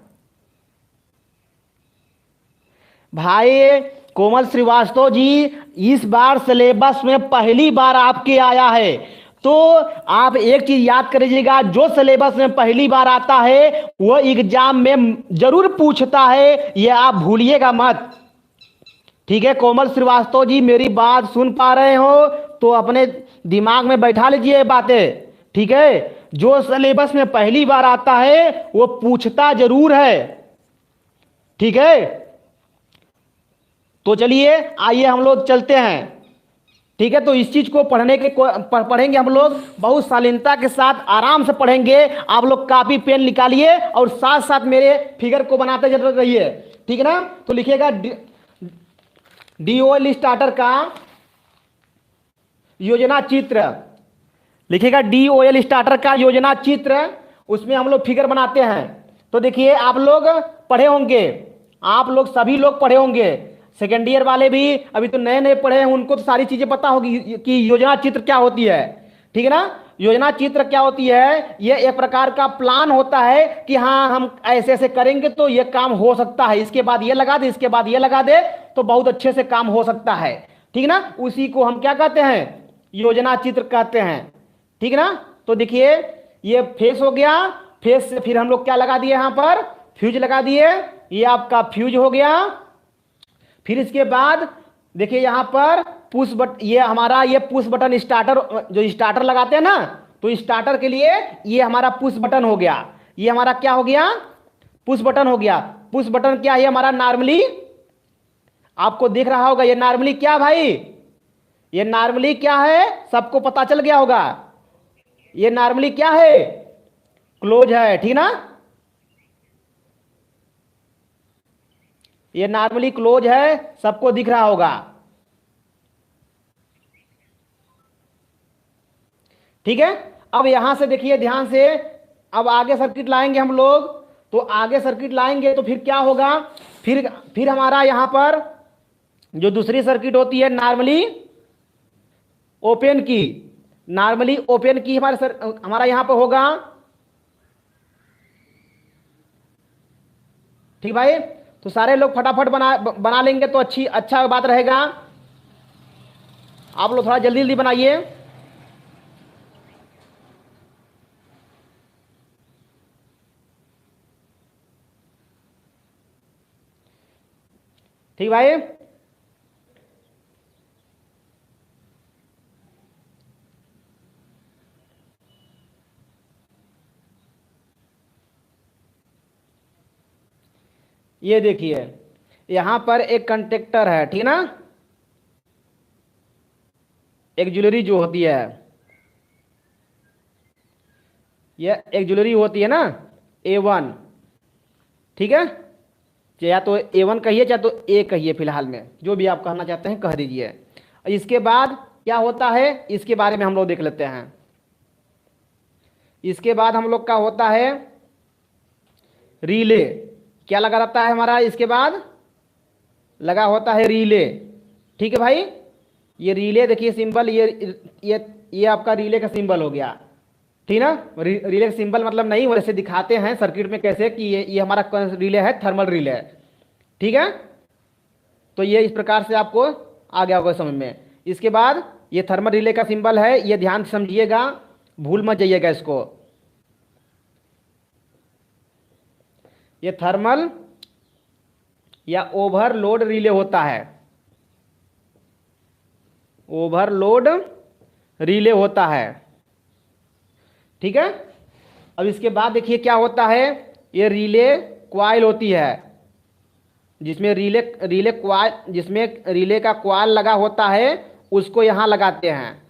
भाई कोमल श्रीवास्तव जी, इस बार सिलेबस में पहली बार आपके आया है। तो आप एक चीज याद करिएगा, जो सिलेबस में पहली बार आता है वो एग्जाम में जरूर पूछता है, ये आप भूलिएगा मत। ठीक है, कोमल श्रीवास्तव जी मेरी बात सुन पा रहे हो तो अपने दिमाग में बैठा लीजिए बातें। ठीक है, जो सिलेबस में पहली बार आता है वो पूछता जरूर है। ठीक है, तो चलिए आइए हम लोग चलते हैं। ठीक है, तो इस चीज को पढ़ेंगे हम लोग बहुत शालीनता के साथ, आराम से पढ़ेंगे। आप लोग कॉपी पेन निकालिए और साथ साथ मेरे फिगर को बनाते चल रहिए। ठीक है ना? तो लिखिएगा डीओएल स्टार्टर का योजना चित्र, लिखिएगा डीओएल स्टार्टर का योजना चित्र। उसमें हम लोग फिगर बनाते हैं। तो देखिए आप लोग पढ़े होंगे, आप लोग सभी लोग पढ़े होंगे, सेकेंड ईयर वाले भी, अभी तो नए नए पढ़े हैं उनको तो सारी चीजें पता होगी कि योजना चित्र क्या होती है। ठीक है ना? योजना चित्र क्या होती है? ये एक प्रकार का प्लान होता है कि हाँ हम ऐसे ऐसे करेंगे तो ये काम हो सकता है, इसके बाद ये लगा दे, इसके बाद ये लगा दे तो बहुत अच्छे से काम हो सकता है। ठीक है ना? उसी को हम क्या कहते हैं? योजना चित्र कहते हैं। ठीक है ना? तो देखिए ये फेस हो गया, फेस से फिर हम लोग क्या लगा दिए? यहां पर फ्यूज लगा दिए, ये आपका फ्यूज हो गया। फिर इसके बाद देखिए यहां पर ये हमारा ये पुश बटन स्टार्टर, जो स्टार्टर लगाते हैं ना, तो स्टार्टर के लिए ये हमारा पुश बटन हो गया। ये हमारा क्या हो गया? पुश बटन हो गया। पुश बटन क्या है? हमारा नॉर्मली आपको दिख रहा होगा, ये नॉर्मली क्या भाई? ये नॉर्मली क्या है? सबको पता चल गया होगा। ये नॉर्मली क्या है? क्लोज है। ठीक ना? ये नॉर्मली क्लोज है, सबको दिख रहा होगा। ठीक है, अब यहां से देखिए ध्यान से, अब आगे सर्किट लाएंगे हम लोग। तो आगे सर्किट लाएंगे तो फिर क्या होगा? फिर हमारा यहां पर जो दूसरी सर्किट होती है नॉर्मली ओपन की, नॉर्मली ओपन की हमारा यहां पर होगा। ठीक भाई, तो सारे लोग फटाफट बना लेंगे तो अच्छा बात रहेगा। आप लोग थोड़ा जल्दी जल्दी बनाइए। ठीक भाई, ये देखिए यहां पर एक कंडक्टर है, ठीक ना, एक ज्वेलरी जो होती है, ये एक ज्वेलरी होती है ना A1, ठीक है, या तो A1 कहिए चाहे तो ए कहिए, फिलहाल में जो भी आप कहना चाहते हैं कह दीजिए। इसके बाद क्या होता है इसके बारे में हम लोग देख लेते हैं। इसके बाद हम लोग का होता है रिले। क्या लगा रहता है हमारा, इसके बाद लगा होता है रिले। ठीक है भाई, ये रिले देखिए सिंबल, ये आपका रिले का सिंबल हो गया, ठीक ना। रिले का सिंबल मतलब नहीं, वैसे दिखाते हैं सर्किट में कैसे कि ये हमारा रिले है, थर्मल रिले, ठीक है। तो ये इस प्रकार से आपको आ गया होगा समझ में। इसके बाद ये थर्मल रिले का सिंबल है, ये ध्यान से समझिएगा, भूल मत जाइएगा इसको। ये थर्मल या ओवरलोड रिले होता है, ओवरलोड रिले होता है, ठीक है। अब इसके बाद देखिए क्या होता है, ये रिले क्वाइल होती है, जिसमें जिसमें रिले का क्वाइल लगा होता है, उसको यहां लगाते हैं।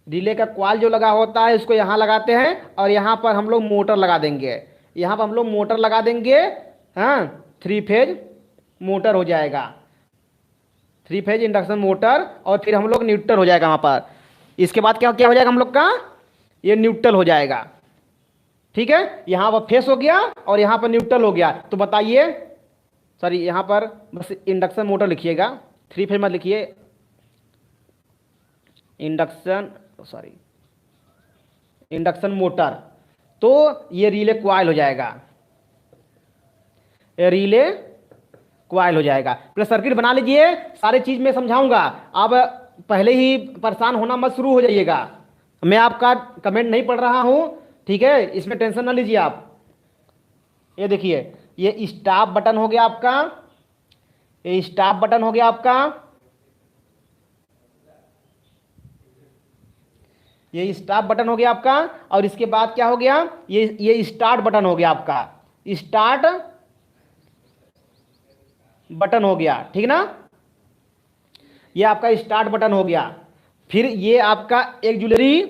रिले का क्वाइल जो लगा होता है उसको यहां लगाते हैं, और यहां पर हम लोग मोटर लगा देंगे, यहां पर हम लोग मोटर लगा देंगे। हाँ, 3 फेज मोटर हो जाएगा, 3 फेज इंडक्शन मोटर, और फिर हम लोग न्यूट्रल हो जाएगा वहां पर। इसके बाद क्या क्या हो जाएगा हम लोग का, ये न्यूट्रल हो जाएगा, ठीक है। यहां पर फेस हो गया और यहां पर न्यूट्रल हो गया। तो बताइए, सॉरी यहां पर बस इंडक्शन मोटर लिखिएगा, 3 फेज मत लिखिए, इंडक्शन मोटर। तो ये रिले क्वाइल हो जाएगा, ये रिले क्वाइल हो जाएगा। प्लस सर्किट बना लीजिए, सारी चीज मैं समझाऊंगा, आप पहले ही परेशान होना मत शुरू हो जाइएगा। मैं आपका कमेंट नहीं पढ़ रहा हूं, ठीक है, इसमें टेंशन ना लीजिए आप। ये देखिए, ये स्टॉप बटन हो गया आपका, ये स्टॉप बटन हो गया आपका, ये स्टॉप बटन हो गया आपका। और इसके बाद क्या हो गया, ये स्टार्ट बटन हो गया आपका, स्टार्ट बटन हो गया, ठीक ना, ये आपका स्टार्ट बटन हो गया। फिर ये आपका एक ज्वेलरी,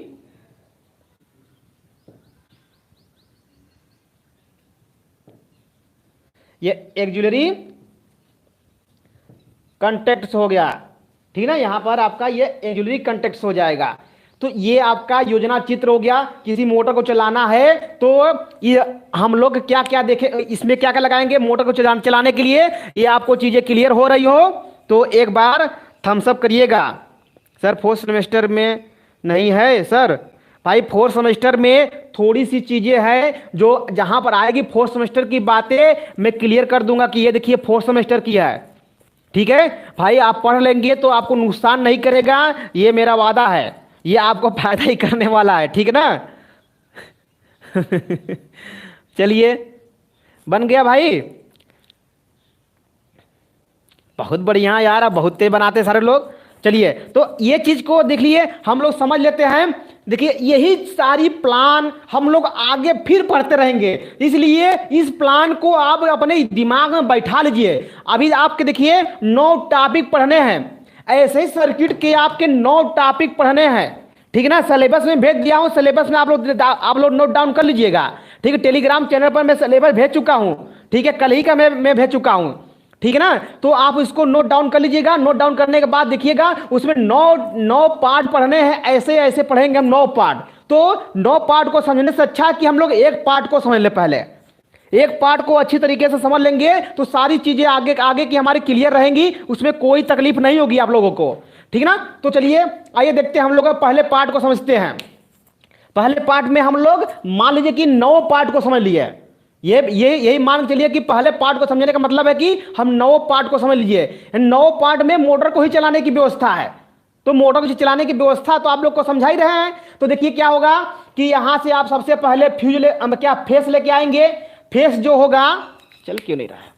ये एक ज्वेलरी कंटेक्ट हो गया, ठीक ना, यहां पर आपका ये एक ज्वेलरी कंटेक्ट हो जाएगा। तो ये आपका योजना चित्र हो गया। किसी मोटर को चलाना है तो ये हम लोग क्या क्या देखे, इसमें क्या क्या लगाएंगे मोटर को चलाने के लिए। ये आपको चीजें क्लियर हो रही हो तो एक बार थम्स अप करिएगा। सर 4th सेमेस्टर में नहीं है सर, भाई 4th सेमेस्टर में थोड़ी सी चीजें हैं जो जहां पर आएगी 4th सेमेस्टर की बातें मैं क्लियर कर दूंगा कि ये देखिए 4th सेमेस्टर की है, ठीक है भाई। आप पढ़ लेंगे तो आपको नुकसान नहीं करेगा, ये मेरा वादा है, ये आपको फायदा ही करने वाला है, ठीक है ना। चलिए, बन गया भाई, बहुत बढ़िया यार, अब बहुत तेज बनाते सारे लोग। चलिए, तो ये चीज को देख लिए, हम लोग समझ लेते हैं। देखिए, यही सारी प्लान हम लोग आगे फिर पढ़ते रहेंगे, इसलिए इस प्लान को आप अपने दिमाग में बैठा लीजिए। अभी आपके देखिए 9 टॉपिक पढ़ने हैं, ऐसे ही सर्किट के आपके 9 टॉपिक पढ़ने हैं, ठीक है ना। सिलेबस में भेज दिया हूं, सिलेबस में आप लोग नोट डाउन कर लीजिएगा, ठीक है। टेलीग्राम चैनल पर मैं सिलेबस भेज चुका हूं, ठीक है, कल ही का मैं भेज चुका हूं, ठीक है ना। तो आप इसको नोट डाउन कर लीजिएगा। नोट डाउन करने के बाद देखिएगा उसमें 9 पार्ट पढ़ने हैं, ऐसे ऐसे पढ़ेंगे हम 9 पार्ट। तो 9 पार्ट को समझने से अच्छा है कि हम लोग एक पार्ट को समझ ले पहले, एक पार्ट को अच्छी तरीके से समझ लेंगे तो सारी चीजें आगे आगे की हमारी क्लियर रहेंगी, उसमें कोई तकलीफ नहीं होगी आप लोगों को, ठीक ना। तो चलिए आइए देखते हैं, हम लोग पहले पार्ट को समझते हैं। पहले पार्ट में हम लोग मान लीजिए कि 9 पार्ट को समझ लिए, ये यही मान चलिए कि पहले पार्ट को समझने का मतलब है कि हम 9 पार्ट को समझ लीजिए। 9 पार्ट में मोटर को ही चलाने की व्यवस्था है, तो मोटर को चलाने की व्यवस्था तो आप लोग को समझा ही रहे हैं। तो देखिए क्या होगा कि यहां से आप सबसे पहले फेस लेके आएंगे। फेस जो होगा, चल क्यों नहीं रहा है,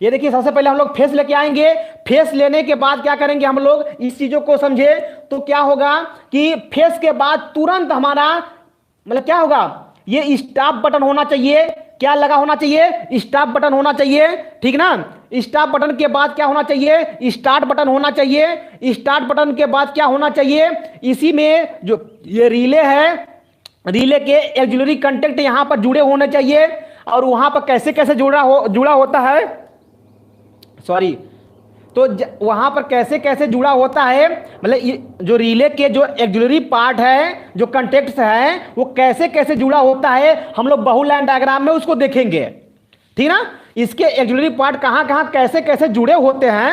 ये देखिए सबसे पहले हम लोग फेस लेके आएंगे। फेस लेने के बाद क्या करेंगे हम लोग, इस चीजों को समझे तो क्या होगा कि फेस के बाद तुरंत हमारा मतलब क्या होगा, ये स्टॉप बटन होना चाहिए। क्या लगा होना चाहिए, स्टॉप बटन होना चाहिए, ठीक ना। स्टॉप बटन के बाद क्या होना चाहिए, स्टार्ट बटन होना चाहिए। स्टार्ट बटन के बाद क्या होना चाहिए, इसी में जो ये रिले है, रिले के ऑक्सिलरी कांटेक्ट यहां पर जुड़े होने चाहिए। और वहां पर कैसे कैसे जुड़ा होता है, सॉरी, तो वहां पर कैसे कैसे जुड़ा होता है, मतलब जो रिले के जो ऑक्सिलरी पार्ट है, जो कंटेक्ट्स है, वो कैसे कैसे जुड़ा होता है, हम लोग बहु लाइन डायग्राम में उसको देखेंगे, ठीक ना। इसके ऑक्सिलरी पार्ट कहां कहां कैसे कैसे जुड़े होते हैं,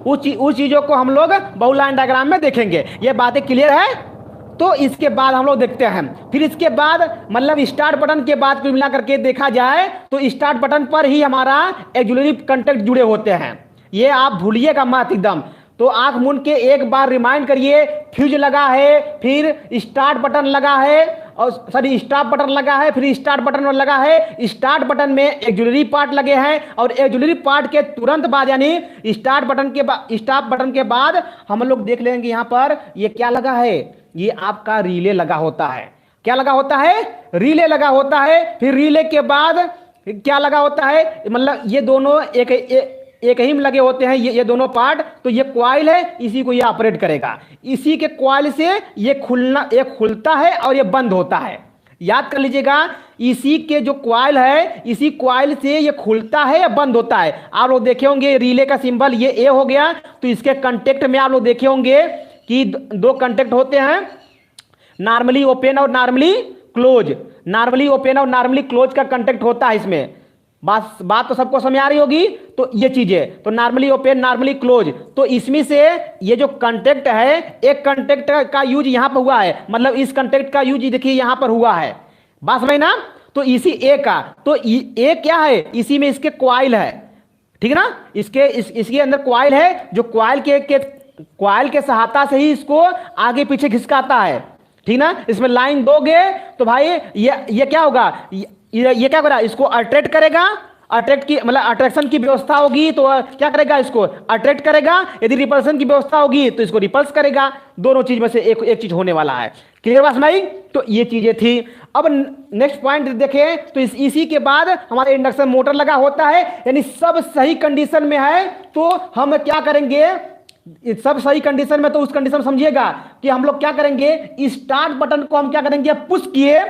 उस चीजों को हम लोग बहु लाइन डायग्राम में देखेंगे। ये बातें क्लियर है। तो इसके बाद हम लोग देखते हैं, फिर इसके बाद मतलब स्टार्ट बटन के बाद कुल मिला करके देखा जाए तो स्टार्ट बटन पर ही हमारा ऑक्सिलरी कांटेक्ट जुड़े होते हैं। ये आप भूलिएगा मत एकदम। तो आंख मूंद के एक बार रिमाइंड करिए, फ्यूज लगा है, फिर स्टार्ट बटन लगा है, और सॉरी स्टॉप बटन लगा है, फिर स्टार्ट बटन लगा है। स्टार्ट बटन में ऑक्सिलरी पार्ट लगे हैं, और ऑक्सिलरी पार्ट के तुरंत बाद यानी स्टार्ट बटन के बाद, स्टॉप बटन के बाद हम लोग देख लेंगे यहां पर ये क्या लगा है, ये आपका रिले लगा होता है। क्या लगा होता है, रिले लगा होता है। फिर रिले के बाद क्या लगा होता है, मतलब ये दोनों एक ही में लगे होते हैं, ये दोनों पार्ट। तो ये कॉइल है, इसी को ये ऑपरेट करेगा। इसी के कॉइल से ये खुलता है और ये बंद होता है। याद कर लीजिएगा, इसी के जो कॉइल है, इसी कॉइल से ये खुलता है या बंद होता है। आप लोग देखे होंगे रिले का सिंबल ये ए हो गया, तो इसके कंटेक्ट में आप लोग देखे होंगे कि 2 कंटेक्ट होते हैं, नॉर्मली ओपन और नॉर्मली क्लोज। नॉर्मली ओपन और नॉर्मली क्लोज का कंटेक्ट होता है इसमें। बात तो सबको समझ आ रही होगी। तो ये चीजें तो नॉर्मली ओपन नॉर्मली क्लोज, तो इसमें से ये जो कंटेक्ट है, एक कंटेक्ट का यूज यहां पर हुआ है, मतलब इस कंटेक्ट का यूज देखिए यहां पर हुआ है, बात समझ ना। तो इसी ए का, तो ए क्या है, इसी में इसके कॉइल है, ठीक है ना। इसके अंदर कॉइल है, जो कॉइल के सहायता से ही इसको आगे पीछे खिसकाता है, ठीक ना। इसमें लाइन दोगे तो भाई ये क्या होगा, ये क्या करेगा, इसको अट्रैक्ट करेगा। अट्रैक्ट की मतलब अट्रैक्शन की व्यवस्था होगी तो क्या करेगा, इसको अट्रैक्ट करेगा। यदि रिपल्सन की व्यवस्था होगी तो इसको रिपल्स करेगा। दोनों चीज में से एक चीज होने वाला है। क्लियर बात सुनाई। तो ये चीजें थी। अब नेक्स्ट पॉइंट देखें तो इसी के बाद हमारे इंडक्शन मोटर लगा होता है, यानी सब सही कंडीशन में है तो हम क्या करेंगे, सब सही कंडीशन में, तो उस कंडीशन समझिएगा कि हम लोग क्या करेंगे, स्टार्ट बटन को हम क्या करेंगे, पुश किए।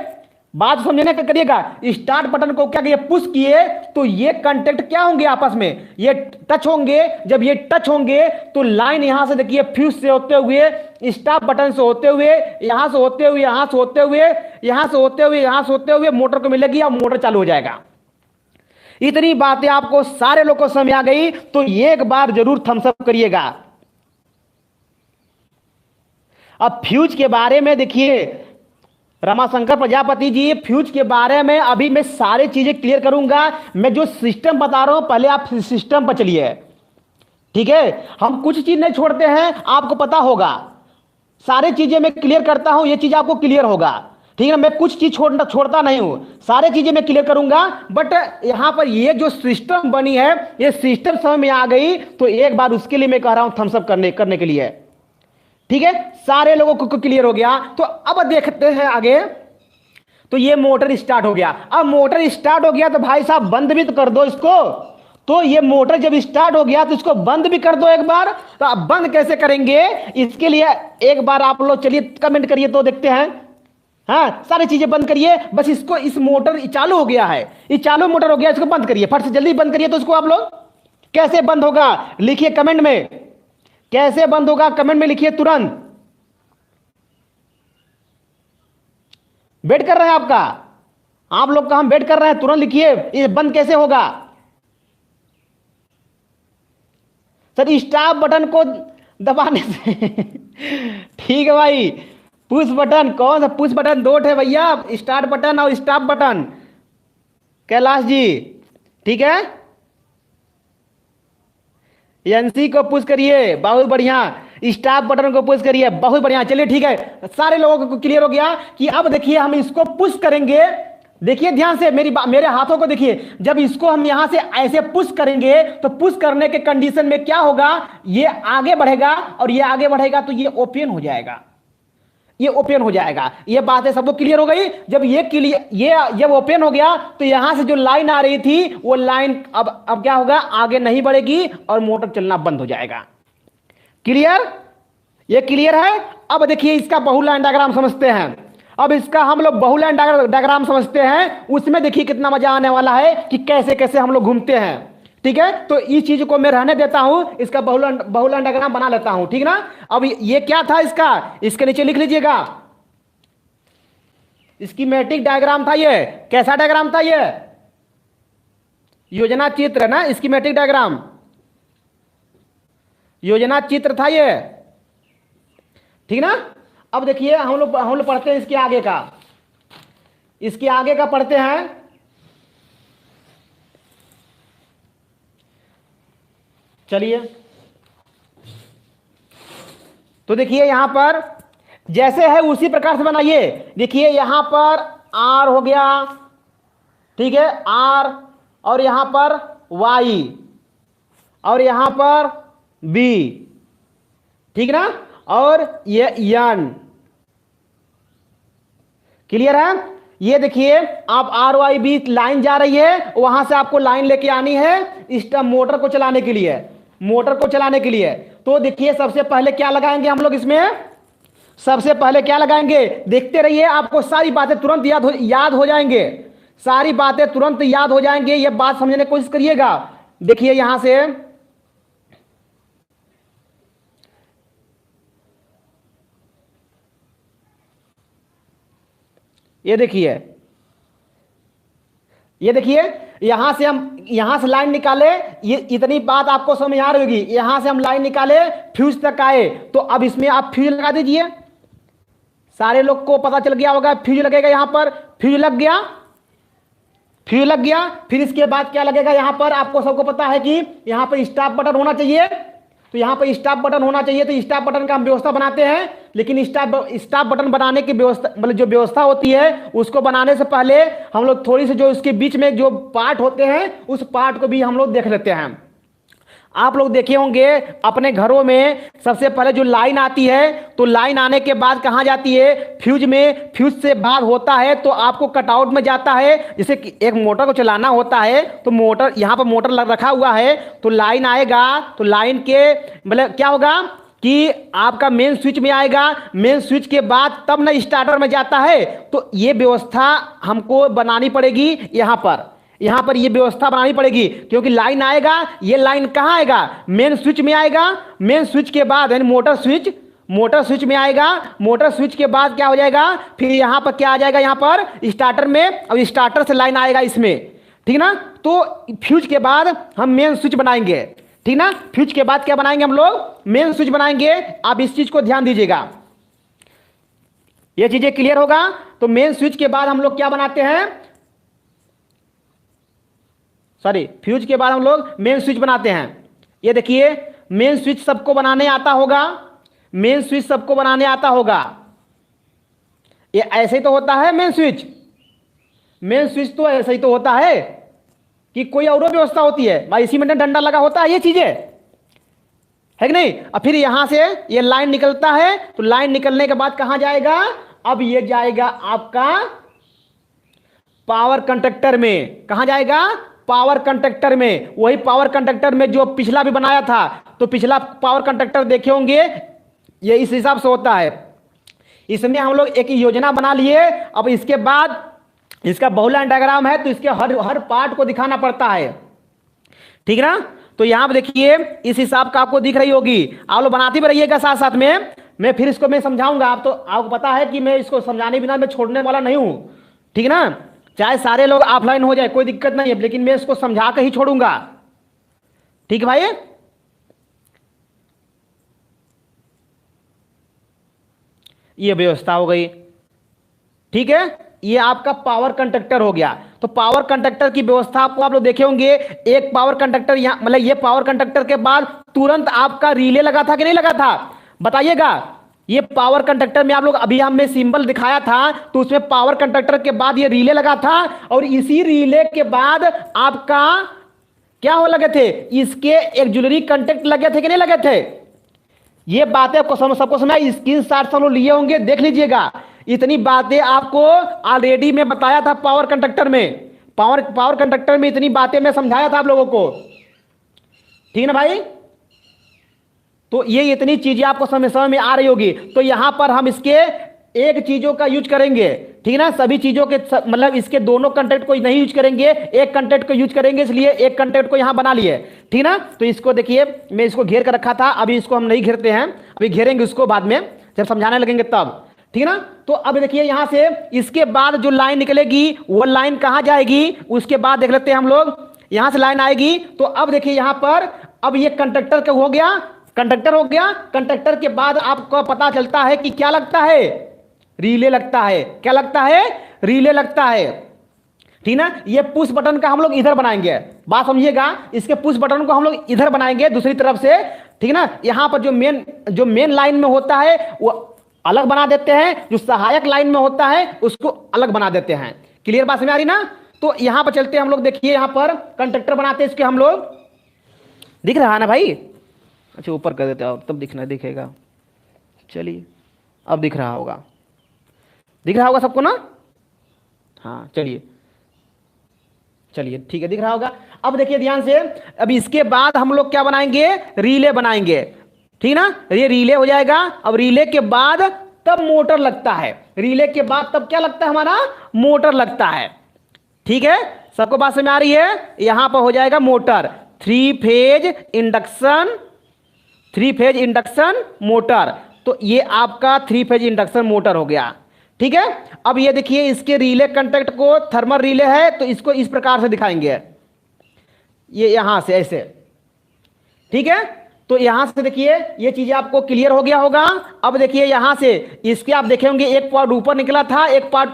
बात समझने का करिएगा, स्टार्ट बटन को क्या किए, पुश किए, तो ये कांटेक्ट क्या होंगे आपस में, ये टच होंगे। जब ये टच होंगे तो लाइन यहां से देखिए फ्यूज से होते हुए, स्टॉप बटन से होते हुए, यहां से होते हुए, यहां से होते हुए, यहां से होते हुए, यहां से होते हुए मोटर को मिलेगी और मोटर चालू हो जाएगा। इतनी बातें आपको सारे लोग को समझ आ गई तो एक बार जरूर थम्स अप करिएगा। अब फ्यूज के बारे में देखिए, रमाशंकर प्रजापति जी, फ्यूज के बारे में अभी मैं सारी चीजें क्लियर करूंगा। मैं जो सिस्टम बता रहा हूं पहले आप सिस्टम पर चलिए, ठीक है। हम कुछ चीज नहीं छोड़ते हैं, आपको पता होगा। सारी चीजें मैं क्लियर करता हूं, ये चीज आपको क्लियर होगा, ठीक है। मैं कुछ चीज छोड़ता नहीं हूं, सारी चीजें मैं क्लियर करूंगा। बट यहां पर ये जो सिस्टम बनी है, ये सिस्टम समझ में आ गई तो एक बार उसके लिए मैं कह रहा हूं थम्स अप करने के लिए, ठीक है। सारे लोगों को क्लियर हो गया। तो अब देखते हैं आगे। तो ये मोटर स्टार्ट हो गया। अब मोटर स्टार्ट हो गया तो भाई साहब बंद भी तो कर दो इसको। तो ये मोटर जब स्टार्ट हो गया तो इसको बंद भी कर दो एक बार। तो अब बंद कैसे करेंगे, इसके लिए एक बार आप लोग चलिए कमेंट करिए तो देखते हैं। हाँ, सारी चीजें बंद करिए। बस इसको, इस मोटर चालू हो गया है, ये चालू मोटर हो गया, इसको बंद करिए, फट से जल्दी बंद करिए। तो इसको आप लोग कैसे बंद होगा लिखिए कमेंट में, कैसे बंद होगा कमेंट में लिखिए तुरंत। वेट कर रहे हैं आपका। आप लोग का हम वेट कर रहे हैं, तुरंत लिखिए। ये बंद कैसे होगा सर? स्टॉप बटन को दबाने से ठीक है भाई। पुश बटन, कौन सा पुश बटन? दो है भैया, स्टार्ट बटन और स्टॉप बटन। कैलाश जी ठीक है, एनसी को पुश करिए, बहुत बढ़िया। स्टॉप बटन को पुश करिए, बहुत बढ़िया। चलिए ठीक है, सारे लोगों को क्लियर हो गया कि अब देखिए हम इसको पुश करेंगे। देखिए ध्यान से मेरे हाथों को देखिए। जब इसको हम यहां से ऐसे पुश करेंगे तो पुश करने के कंडीशन में क्या होगा, ये आगे बढ़ेगा और ये आगे बढ़ेगा तो ये ओपन हो जाएगा, ये ओपन हो जाएगा। ये बात है, सबको क्लियर हो गई? जब ये क्लियर, ये जब ओपन हो गया तो यहां से जो लाइन आ रही थी वो लाइन अब क्या होगा, आगे नहीं बढ़ेगी और मोटर चलना बंद हो जाएगा। क्लियर? ये क्लियर है? अब देखिए इसका बहुलाइन डायग्राम समझते हैं। अब इसका हम लोग बहुलाइन डायग्राम समझते हैं, उसमें देखिए कितना मजा आने वाला है कि कैसे कैसे हम लोग घूमते हैं। ठीक है, तो इस चीज को मैं रहने देता हूं, इसका बहुलाइन डायग्राम बना लेता हूं। ठीक ना? अब ये क्या था इसका, इसके नीचे लिख लीजिएगा, स्कीमेटिक डायग्राम था। ये कैसा डायग्राम था? ये योजना चित्र ना, स्कीमेटिक डायग्राम योजना चित्र था ये। ठीक ना? अब देखिए हम लोग पढ़ते हैं इसके आगे का, इसके आगे का पढ़ते हैं। चलिए, तो देखिए यहां पर जैसे है उसी प्रकार से बनाइए। देखिए यहां पर आर हो गया, ठीक है, आर, और यहां पर वाई, और यहां पर बी, ठीक ना, और ये एन। क्लियर है? ये देखिए आप आर वाई बी लाइन जा रही है, वहां से आपको लाइन लेके आनी है इस मोटर को चलाने के लिए, मोटर को चलाने के लिए। तो देखिए सबसे पहले क्या लगाएंगे हम लोग इसमें, सबसे पहले क्या लगाएंगे, देखते रहिए, आपको सारी बातें तुरंत याद हो जाएंगे, सारी बातें तुरंत याद हो जाएंगे। ये बात समझने की कोशिश करिएगा। देखिए यहां से ये देखिए, ये देखिए यहां से हम, यहां से लाइन निकाले, ये इतनी बात आपको समझ आ रही होगी। यहां से हम लाइन निकाले, फ्यूज तक आए, तो अब इसमें आप फ्यूज लगा दीजिए। सारे लोग को पता चल गया होगा फ्यूज लगेगा, यहां पर फ्यूज लग गया, फ्यूज लग गया। फिर इसके बाद क्या लगेगा, यहां पर आपको सबको पता है कि यहां पर स्टॉप बटन होना चाहिए, तो यहां पर स्टॉप बटन होना चाहिए। तो स्टॉप बटन का हम व्यवस्था बनाते हैं, लेकिन स्टॉप बटन बनाने की व्यवस्था, मतलब जो व्यवस्था होती है उसको बनाने से पहले हम लोग थोड़ी सी जो उसके बीच में जो पार्ट होते हैं उस पार्ट को भी हम लोग देख लेते हैं। आप लोग देखे होंगे अपने घरों में, सबसे पहले जो लाइन आती है तो लाइन आने के बाद कहां जाती है, फ्यूज में। फ्यूज से बाहर होता है तो आपको कटआउट में जाता है। जैसे कि एक मोटर को चलाना होता है तो मोटर, यहां पर मोटर लग रखा हुआ है, तो लाइन आएगा, तो लाइन के मतलब क्या होगा कि आपका मेन स्विच में आएगा, मेन स्विच के बाद तब ना स्टार्टर में जाता है। तो ये व्यवस्था हमको बनानी पड़ेगी यहां पर ये व्यवस्था बनानी पड़ेगी, क्योंकि लाइन आएगा, ये लाइन कहां आएगा, मेन स्विच में आएगा। मेन स्विच के बाद यानी मोटर स्विच में आएगा। मोटर स्विच के बाद क्या हो जाएगा, फिर यहां पर क्या आ जाएगा, यहां पर स्टार्टर में, अब स्टार्टर से लाइन आएगा इसमें, ठीक ना। तो फ्यूज के बाद हम मेन स्विच बनाएंगे, ठीक ना। फ्यूज के बाद क्या बनाएंगे हम लोग, मेन स्विच बनाएंगे। आप इस चीज को ध्यान दीजिएगा, ये चीजें क्लियर होगा। तो मेन स्विच के बाद हम लोग क्या बनाते हैं, सॉरी, फ्यूज के बाद हम लोग मेन स्विच बनाते हैं। ये देखिए मेन स्विच सबको बनाने आता होगा, मेन स्विच सबको बनाने आता होगा। ये ऐसे ही तो होता है मेन स्विच, मेन स्विच तो ऐसे ही तो होता है कि कोई और व्यवस्था होती है भाई, इसी में डंडा लगा होता है, ये चीजें है कि नहीं। अब फिर यहां से ये लाइन निकलता है, तो लाइन निकलने के बाद कहां जाएगा, अब ये जाएगा आपका पावर कंडक्टर में। कहां जाएगा, पावर कंडक्टर में। वही पावर कंडक्टर में जो पिछला भी बनाया था, तो पिछला पावर कंडक्टर देखे होंगे, ये इस हिसाब से होता है। इसमें हम लोग एक योजना बना लिए। अब इसके बाद इसका बहुलाइन डायग्राम है, तो इसके हर पार्ट को दिखाना पड़ता है, ठीक ना। तो यहां पर देखिए इस हिसाब का आपको दिख रही होगी, आप लोग बनाते भी रहिएगा साथ साथ में। मैं फिर इसको मैं समझाऊंगा, आप तो आपको पता है कि मैं इसको समझाने बिना मैं छोड़ने वाला नहीं हूं, ठीक ना। चाहे सारे लोग ऑफलाइन हो जाए कोई दिक्कत नहीं है, लेकिन मैं इसको समझा कर ही छोड़ूंगा। ठीक है भाई, ये व्यवस्था हो गई। ठीक है, ये आपका पावर कंडक्टर हो गया। तो पावर कंडक्टर की व्यवस्था आपको आप लोग देखे होंगे, एक पावर कंडक्टर यहां, मतलब ये पावर कंडक्टर के बाद तुरंत आपका रिले लगा था कि नहीं लगा था, बताइएगा। ये पावर कंडक्टर में आप लोग अभी हमने सिंबल दिखाया था, तो उसमें पावर कंडक्टर के बाद ये रिले लगा था, और इसी रिले के बाद आपका क्या हो लगे थे, इसके एक्जुलरी कंडक्ट लगे थे कि नहीं लगे थे। ये बातें आपको सबको समझ, स्क्रीन शॉट सब लोग लिए होंगे, देख लीजिएगा। इतनी बातें आपको ऑलरेडी मैं बताया था पावर कंडक्टर में, पावर कंडक्टर में इतनी बातें मैं समझाया था आप लोगों को। ठीक है ना भाई, तो ये इतनी चीजें आपको समझ में आ रही होगी। तो यहां पर हम इसके एक चीजों का यूज करेंगे, ठीक है ना, सभी चीजों के मतलब इसके दोनों कंटेंट को नहीं यूज करेंगे, एक कंटेंट को यूज करेंगे, इसलिए एक कंटेंट को यहां बना लिए। ठीक ना, तो इसको देखिए, मैं इसको घेर कर रखा था, अभी इसको हम नहीं घेरते हैं, अभी घेरेंगे उसको बाद में जब समझाने लगेंगे तब। ठीक है ना, तो अब देखिए यहां से इसके बाद जो लाइन निकलेगी वो लाइन कहां जाएगी, उसके बाद देख लेते हैं हम लोग। यहां से लाइन आएगी, तो अब देखिए यहां पर, अब ये कंडक्टर का हो गया, कंडक्टर हो गया। कंडक्टर के बाद आपको पता चलता है कि क्या लगता है, रिले लगता है। क्या लगता है, रिले लगता है। ठीक ना, ये पुश बटन का हम लोग इधर बनाएंगे, बात समझिएगा, इसके पुश बटन को हम लोग इधर बनाएंगे दूसरी तरफ से। ठीक ना, यहां पर जो मेन लाइन में होता है वो अलग बना देते हैं, जो सहायक लाइन में होता है उसको अलग बना देते हैं। क्लियर बात समझ आ रही ना। तो यहां पर चलते हैं हम लोग, देखिए यहां पर कंडक्टर बनाते हैं इसके हम लोग, दिख रहा है ना भाई, अच्छा ऊपर कर देते हैं तब दिखेगा। चलिए अब दिख रहा होगा, दिख रहा होगा सबको ना, हाँ चलिए ठीक है, दिख रहा होगा। अब देखिए ध्यान से, अब इसके बाद हम लोग क्या बनाएंगे, रिले बनाएंगे। ठीक ना, ये रिले हो जाएगा। अब रिले के बाद तब मोटर लगता है, रिले के बाद तब क्या लगता है, हमारा मोटर लगता है। ठीक है, सबको बात समझ में आ रही है। यहां पर हो जाएगा motor, three phase induction motor. तो ये आपका थ्री फेज इंडक्शन मोटर हो गया। ठीक है, अब ये देखिए इसके रिले कंटेक्ट को थर्मल रिले है, तो इसको इस प्रकार से दिखाएंगे, ये यहां से ऐसे। ठीक है, तो यहां से देखिए ये चीजें आपको क्लियर हो गया होगा। अब देखिए यहां से इसके आप देखे होंगे, एक पार्ट ऊपर निकला था, एक पार्ट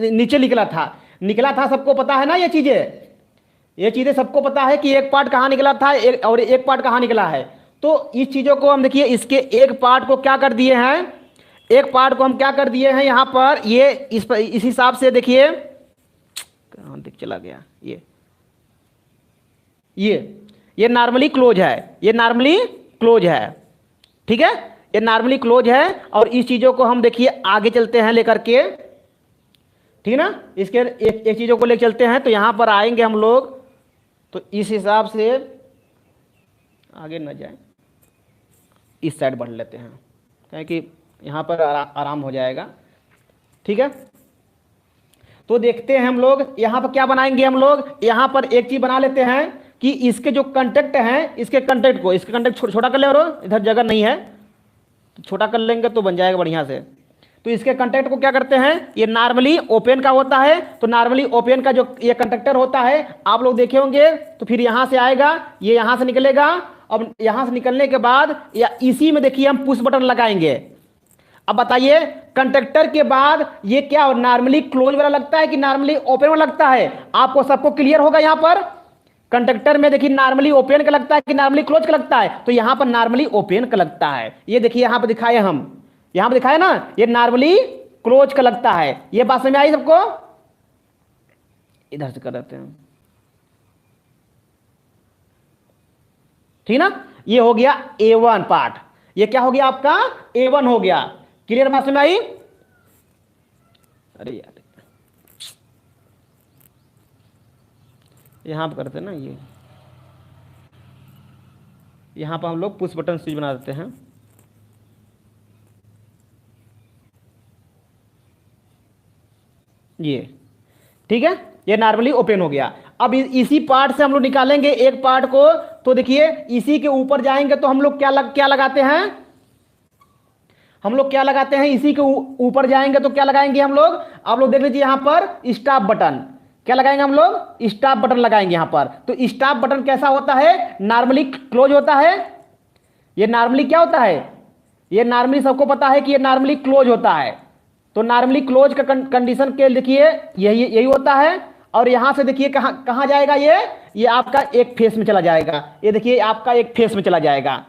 नीचे निकला था, सबको पता है ना ये चीजें सबको पता है कि एक पार्ट कहां निकला था और एक पार्ट कहां निकला है। तो इस चीजों को हम देखिए, इसके एक पार्ट को क्या कर दिए हैं, यहां पर ये इस हिसाब से देखिए, कहां दिख चला गया, ये नॉर्मली क्लोज है, ठीक है, ये नॉर्मली क्लोज है। और इस चीजों को हम देखिए आगे चलते हैं लेकर के, ठीक है ना, इसके एक चीजों को लेकर चलते हैं। तो यहां पर आएंगे हम लोग, तो इस हिसाब से आगे न जाए, इस साइड बढ़ लेते हैं, क्योंकि यहां पर आराम हो जाएगा। ठीक है, तो देखते हैं हम लोग यहां पर क्या बनाएंगे। हम लोग यहां पर एक चीज बना लेते हैं कि इसके जो कंटेक्ट हैं, इसके कंटेक्ट छोटा कर ले, और इधर जगह नहीं है तो छोटा कर लेंगे तो बन जाएगा बढ़िया से। तो इसके कंटेक्ट को क्या करते हैं, ये नॉर्मली ओपन का होता है, तो नॉर्मली ओपन का जो ये कंडक्टर होता है आप लोग देखे होंगे। तो फिर यहां से आएगा, ये यहां से निकलेगा। अब यहां से निकलने के बाद या इसी में देखिए हम पुश बटन लगाएंगे। अब बताइए, कंडक्टर के बाद ये क्या नॉर्मली क्लोज वाला लगता है कि नॉर्मली ओपन वाला लगता है, आपको सबको क्लियर होगा। यहां पर कंडक्टर में देखिए नॉर्मली ओपन का लगता है कि नॉर्मली क्लोज का लगता है, तो यहां पर नॉर्मली ओपन का लगता है। ये देखिए यहां पर दिखाए हम, यहां पर दिखाए ना, ये नॉर्मली क्लोज का लगता है। ये बात समझ में आई सबको, इधर से कर देते हैं, ठीक ना। ये हो गया A1 पार्ट, ये क्या हो गया आपका A1 हो गया। क्लियर बात समझ में आई। अरे यार यहां पर करते हैं ना, ये यहां पर हम लोग पुश बटन स्विच बना देते हैं। ये ठीक है, ये नॉर्मली ओपन हो गया। अब इसी पार्ट से हम लोग निकालेंगे एक पार्ट को। तो देखिए इसी के ऊपर जाएंगे तो हम लोग क्या लगाते हैं, हम लोग क्या लगाते हैं, इसी के ऊपर जाएंगे तो क्या लगाएंगे हम लोग, आप लोग देख लीजिए यहां पर स्टॉप बटन, क्या लगाएंगे हम लोग, स्टॉप बटन लगाएंगे यहां पर। तो स्टॉप बटन कैसा होता है, नॉर्मली क्लोज होता है, ये नॉर्मली क्या होता है, ये नॉर्मली सबको पता है कि ये नॉर्मली क्लोज होता है। तो नॉर्मली क्लोज का कंडीशन के देखिए यही यही होता है। और यहां से देखिए कहां कहां जाएगा, ये आपका एक फेस में चला जाएगा, ये देखिए आपका एक फेस में चला जाएगा,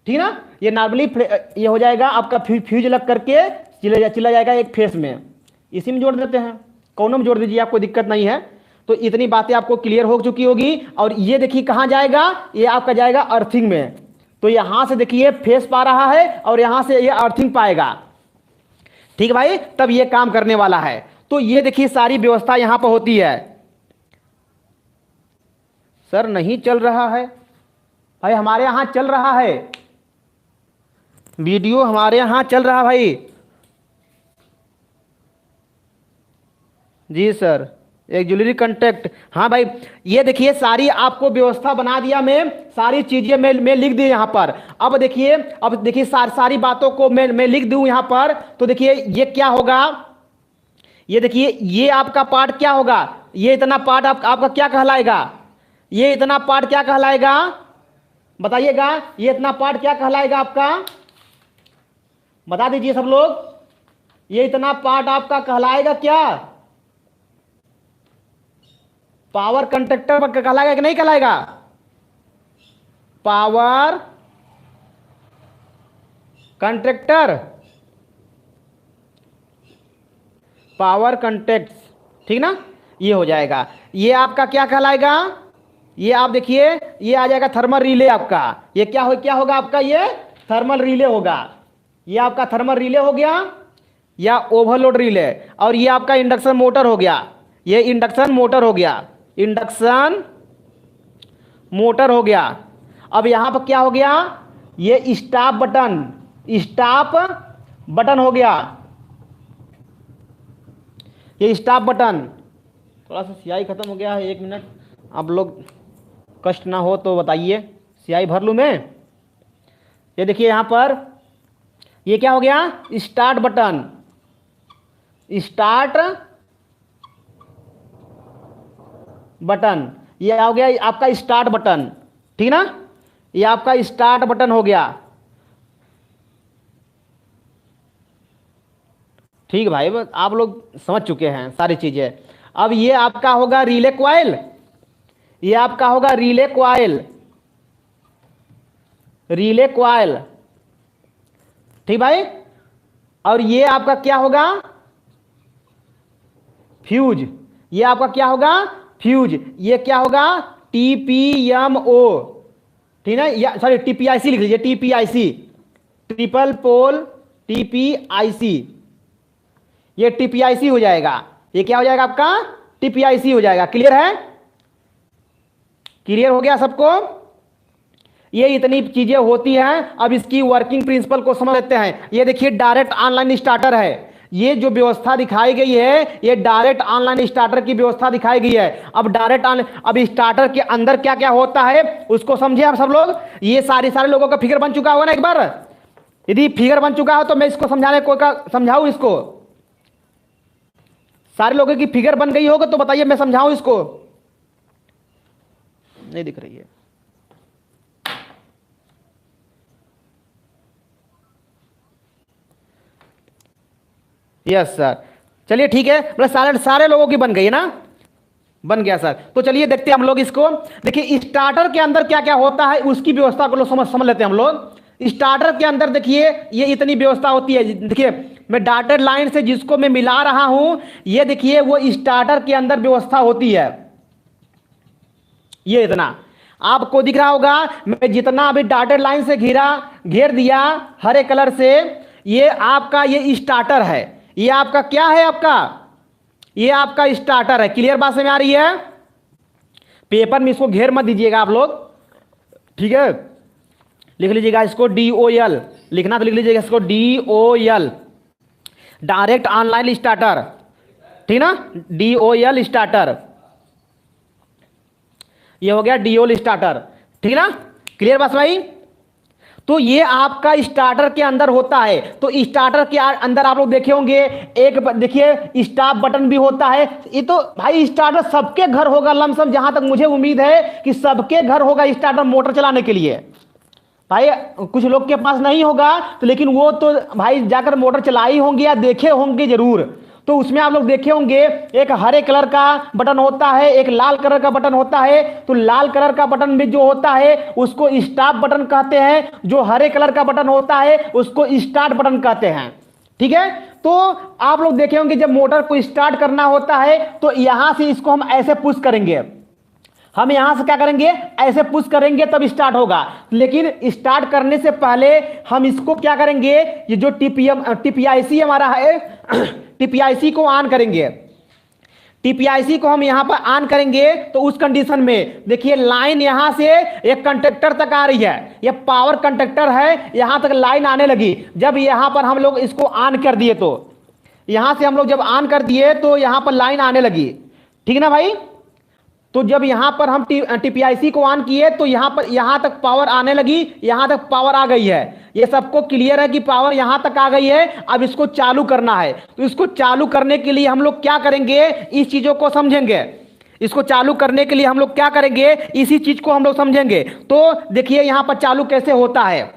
ठीक ना। ये नॉर्मली ये हो जाएगा आपका फ्यूज लग करके चला जाएगा एक फेस में, इसी में जोड़ देते हैं, कौनों में जोड़ दीजिए, आपको दिक्कत नहीं है। तो इतनी बातें आपको क्लियर हो चुकी होगी। और ये देखिए कहां जाएगा, ये आपका जाएगा अर्थिंग में। तो यहां से देखिए फेस पा रहा है और यहां से ये अर्थिंग पाएगा, ठीक है भाई, तब ये काम करने वाला है। तो ये देखिए सारी व्यवस्था यहां पर होती है। सर नहीं चल रहा है भाई, हमारे यहां चल रहा है, वीडियो हमारे यहां चल रहा भाई। जी सर, एक ज्वेलरी कंटेक्ट, हाँ भाई, ये देखिए सारी आपको व्यवस्था बना दिया मैं, सारी चीजें मैं लिख दी यहां पर। अब देखिए सारी बातों को मैं लिख दूं यहां पर। तो देखिए ये क्या होगा, ये देखिए ये आपका पार्ट क्या होगा, ये इतना पार्ट आपका क्या कहलाएगा, ये इतना पार्ट क्या कहलाएगा, बताइएगा, ये इतना पार्ट क्या कहलाएगा आपका, बता दीजिए सब लोग, ये इतना पार्ट आपका कहलाएगा क्या, पावर कंडक्टर कहलाएगा कि नहीं कहलाएगा, पावर कंडक्टर, पावर कंटेक्ट, ठीक ना, ये हो जाएगा। ये आपका क्या कहलाएगा, ये आप देखिए ये आ जाएगा थर्मल रिले आपका, ये क्या होगा आपका, ये थर्मल रिले होगा, ये आपका थर्मल रिले हो गया या ओवरलोड रिले। और ये आपका इंडक्शन मोटर हो गया, ये इंडक्शन मोटर हो गया, इंडक्शन मोटर हो गया। अब यहां पर क्या हो गया, ये स्टॉप बटन हो गया, ये स्टॉप बटन। थोड़ा सा स्याही खत्म हो गया है, 1 मिनट, आप लोग कष्ट ना हो तो बताइए, स्याही भर लूं मैं। ये देखिए यहां पर ये क्या हो गया, स्टार्ट बटन, स्टार्ट बटन, ये हो गया आपका स्टार्ट बटन, ठीक ना, ये आपका स्टार्ट बटन हो गया, ठीक भाई, आप लोग समझ चुके हैं सारी चीजें। अब ये आपका होगा रिले क्वाइल, ये आपका होगा रिले क्वाइल, रिले क्वाइल, ठीक भाई। और ये आपका क्या होगा, फ्यूज, ये आपका क्या होगा, फ्यूज, ये क्या होगा, TPMO, ठीक है, या सॉरी TPIC लिख लीजिए, TPIC, ट्रिपल पोल TPIC, ये TPIC हो जाएगा, ये क्या हो जाएगा आपका, TPIC हो जाएगा। क्लियर है, क्लियर हो गया सबको, ये इतनी चीजें होती हैं। अब इसकी वर्किंग प्रिंसिपल को समझ लेते हैं। ये देखिए डायरेक्ट ऑनलाइन स्टार्टर है, ये जो व्यवस्था दिखाई गई है ये डायरेक्ट ऑनलाइन स्टार्टर की व्यवस्था दिखाई गई है। अब डायरेक्ट ऑनलाइन, अब स्टार्टर के अंदर क्या क्या होता है उसको समझिए आप सब लोग। ये सारे लोगों का फिगर बन चुका होगा ना, एक बार यदि फिगर बन चुका हो तो मैं इसको समझाने को समझाऊं, इसको सारे लोगों की फिगर बन गई होगा तो बताइए मैं समझाऊं इसको, नहीं दिख रही है, यस सर, चलिए ठीक है, मतलब सारे लोगों की बन गई है ना, बन गया सर। तो चलिए देखते हैं हम लोग इसको। देखिए स्टार्टर के अंदर क्या क्या होता है उसकी व्यवस्था को लोग समझ लेते हैं हम लोग। स्टार्टर के अंदर देखिए ये इतनी व्यवस्था होती है, देखिए मैं डॉटेड लाइन से जिसको मैं मिला रहा हूं, ये देखिए वो स्टार्टर के अंदर व्यवस्था होती है। ये इतना आपको दिख रहा होगा, मैं जितना अभी डॉटेड लाइन से घेर दिया हरे कलर से, ये आपका ये स्टार्टर है, ये आपका क्या है, आपका ये आपका स्टार्टर है। क्लियर बात समझ में आ रही है, पेपर में इसको घेर मत दीजिएगा आप लोग, ठीक है, लिख लीजिएगा इसको DOL, लिखना तो लिख लीजिएगा इसको DOL, डायरेक्ट ऑनलाइन स्टार्टर, ठीक ना, DOL स्टार्टर, ये हो गया DOL स्टार्टर, ठीक ना, क्लियर बात भाई। तो ये आपका स्टार्टर के अंदर होता है। तो स्टार्टर के अंदर आप लोग देखे होंगे एक देखिए स्टॉप बटन भी होता है। ये तो भाई स्टार्टर सबके घर होगा लमसम, जहां तक मुझे उम्मीद है कि सबके घर होगा स्टार्टर मोटर चलाने के लिए। भाई कुछ लोग के पास नहीं होगा तो, लेकिन वो तो भाई जाकर मोटर चलाई होंगे या देखे होंगे जरूर। तो उसमें आप लोग देखे होंगे एक हरे कलर का बटन होता है, एक लाल कलर का बटन होता है। तो लाल कलर का बटन भी जो होता है उसको स्टॉप बटन कहते हैं, जो हरे कलर का बटन होता है उसको स्टार्ट बटन कहते हैं। ठीक है, तो आप लोग देखे होंगे जब मोटर को स्टार्ट करना होता है तो यहां से इसको हम ऐसे पुश करेंगे, हम यहां से क्या करेंगे ऐसे पुश करेंगे तब स्टार्ट होगा। लेकिन स्टार्ट करने से पहले हम इसको क्या करेंगे, ये जो टीपीआईसी हमारा है टीपीआईसी को ऑन करेंगे। टीपीआईसी को हम यहां पर ऑन करेंगे तो उस कंडीशन में देखिए लाइन यहां से एक कंडक्टर तक आ रही है, ये पावर कंडक्टर है, यहां तक लाइन आने लगी। जब यहां पर हम लोग इसको ऑन कर दिए तो यहां से हम लोग जब ऑन कर दिए तो यहां पर लाइन आने लगी। ठीक ना भाई, तो जब यहां पर हम टीपीआईसी को ऑन किए तो यहां पर यहां तक पावर आने लगी, यहां तक पावर आ गई है। ये सबको क्लियर है कि पावर यहां तक आ गई है। अब इसको चालू करना है, तो इसको चालू करने के लिए हम लोग क्या करेंगे, इस चीजों को समझेंगे। इसको चालू करने के लिए हम लोग क्या करेंगे, इसी चीज को हम लोग समझेंगे। तो देखिए यहां पर चालू कैसे होता है,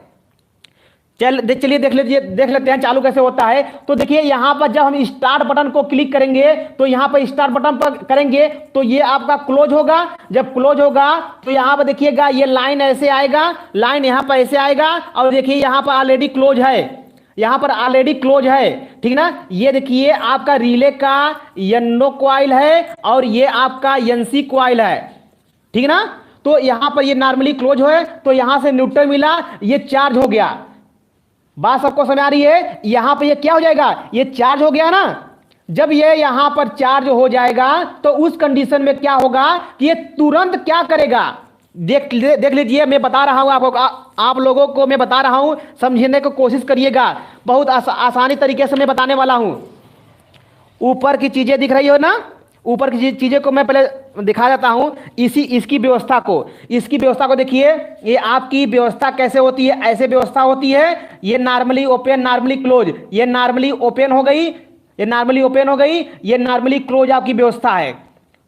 चलिए देख लेते हैं चालू कैसे होता है। तो देखिए यहां पर जब हम स्टार्ट बटन को क्लिक करेंगे तो यहां पर स्टार्ट बटन पर करेंगे तो ये आपका क्लोज होगा। जब क्लोज होगा तो यहां पर देखिएगा ये लाइन ऐसे आएगा, लाइन यहां पर ऐसे आएगा और देखिए यहां पर ऑलरेडी क्लोज है, यहां पर ऑलरेडी क्लोज है। ठीक ना, ये देखिए आपका रिले का एनओ कॉइल है और ये आपका एनसी कॉइल है। ठीक ना, तो यहां पर ये नॉर्मली क्लोज है तो यहां से न्यूट्रल मिला, ये चार्ज हो गया। बात सबको समझ आ रही है, यहां पे ये क्या हो जाएगा, ये चार्ज हो गया ना। जब ये यहां पर चार्ज हो जाएगा तो उस कंडीशन में क्या होगा कि ये तुरंत क्या करेगा, देख लीजिए मैं बता रहा हूं आपको, आप लोगों को मैं बता रहा हूं, समझने की कोशिश करिएगा। बहुत आसानी तरीके से मैं बताने वाला हूं। ऊपर की चीजें दिख रही हो ना, ऊपर की चीजें को मैं पहले दिखा देता हूं। इसकी व्यवस्था को देखिए, ये आपकी व्यवस्था कैसे होती है, ऐसे व्यवस्था होती है। ये नॉर्मली ओपन नॉर्मली क्लोज, ये नॉर्मली ओपन हो गई, ये नॉर्मली ओपन हो गई, ये नॉर्मली क्लोज आपकी व्यवस्था है।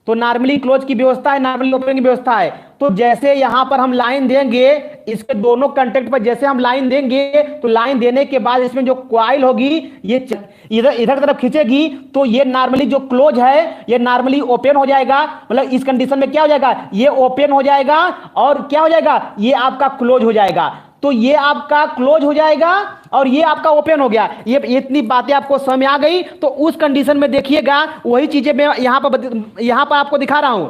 तो नॉर्मली क्लोज की व्यवस्था है, नॉर्मली ओपन की व्यवस्था है। तो जैसे यहां पर हम लाइन देंगे, इसके दोनों कंटेक्ट पर जैसे हम लाइन देंगे तो लाइन देने के बाद इसमें जो कॉइल होगी ये इधर तरफ खींचेगी तो ये नॉर्मली जो क्लोज है ये नॉर्मली ओपन हो जाएगा। मतलब इस कंडीशन में क्या हो जाएगा, ये ओपन हो जाएगा और क्या हो जाएगा, ये आपका क्लोज हो जाएगा। तो ये आपका क्लोज हो जाएगा और ये आपका ओपन हो गया। ये इतनी बातें आपको समझ आ गई। तो उस कंडीशन में देखिएगा वही चीजें मैं यहां पर आपको दिखा रहा हूं,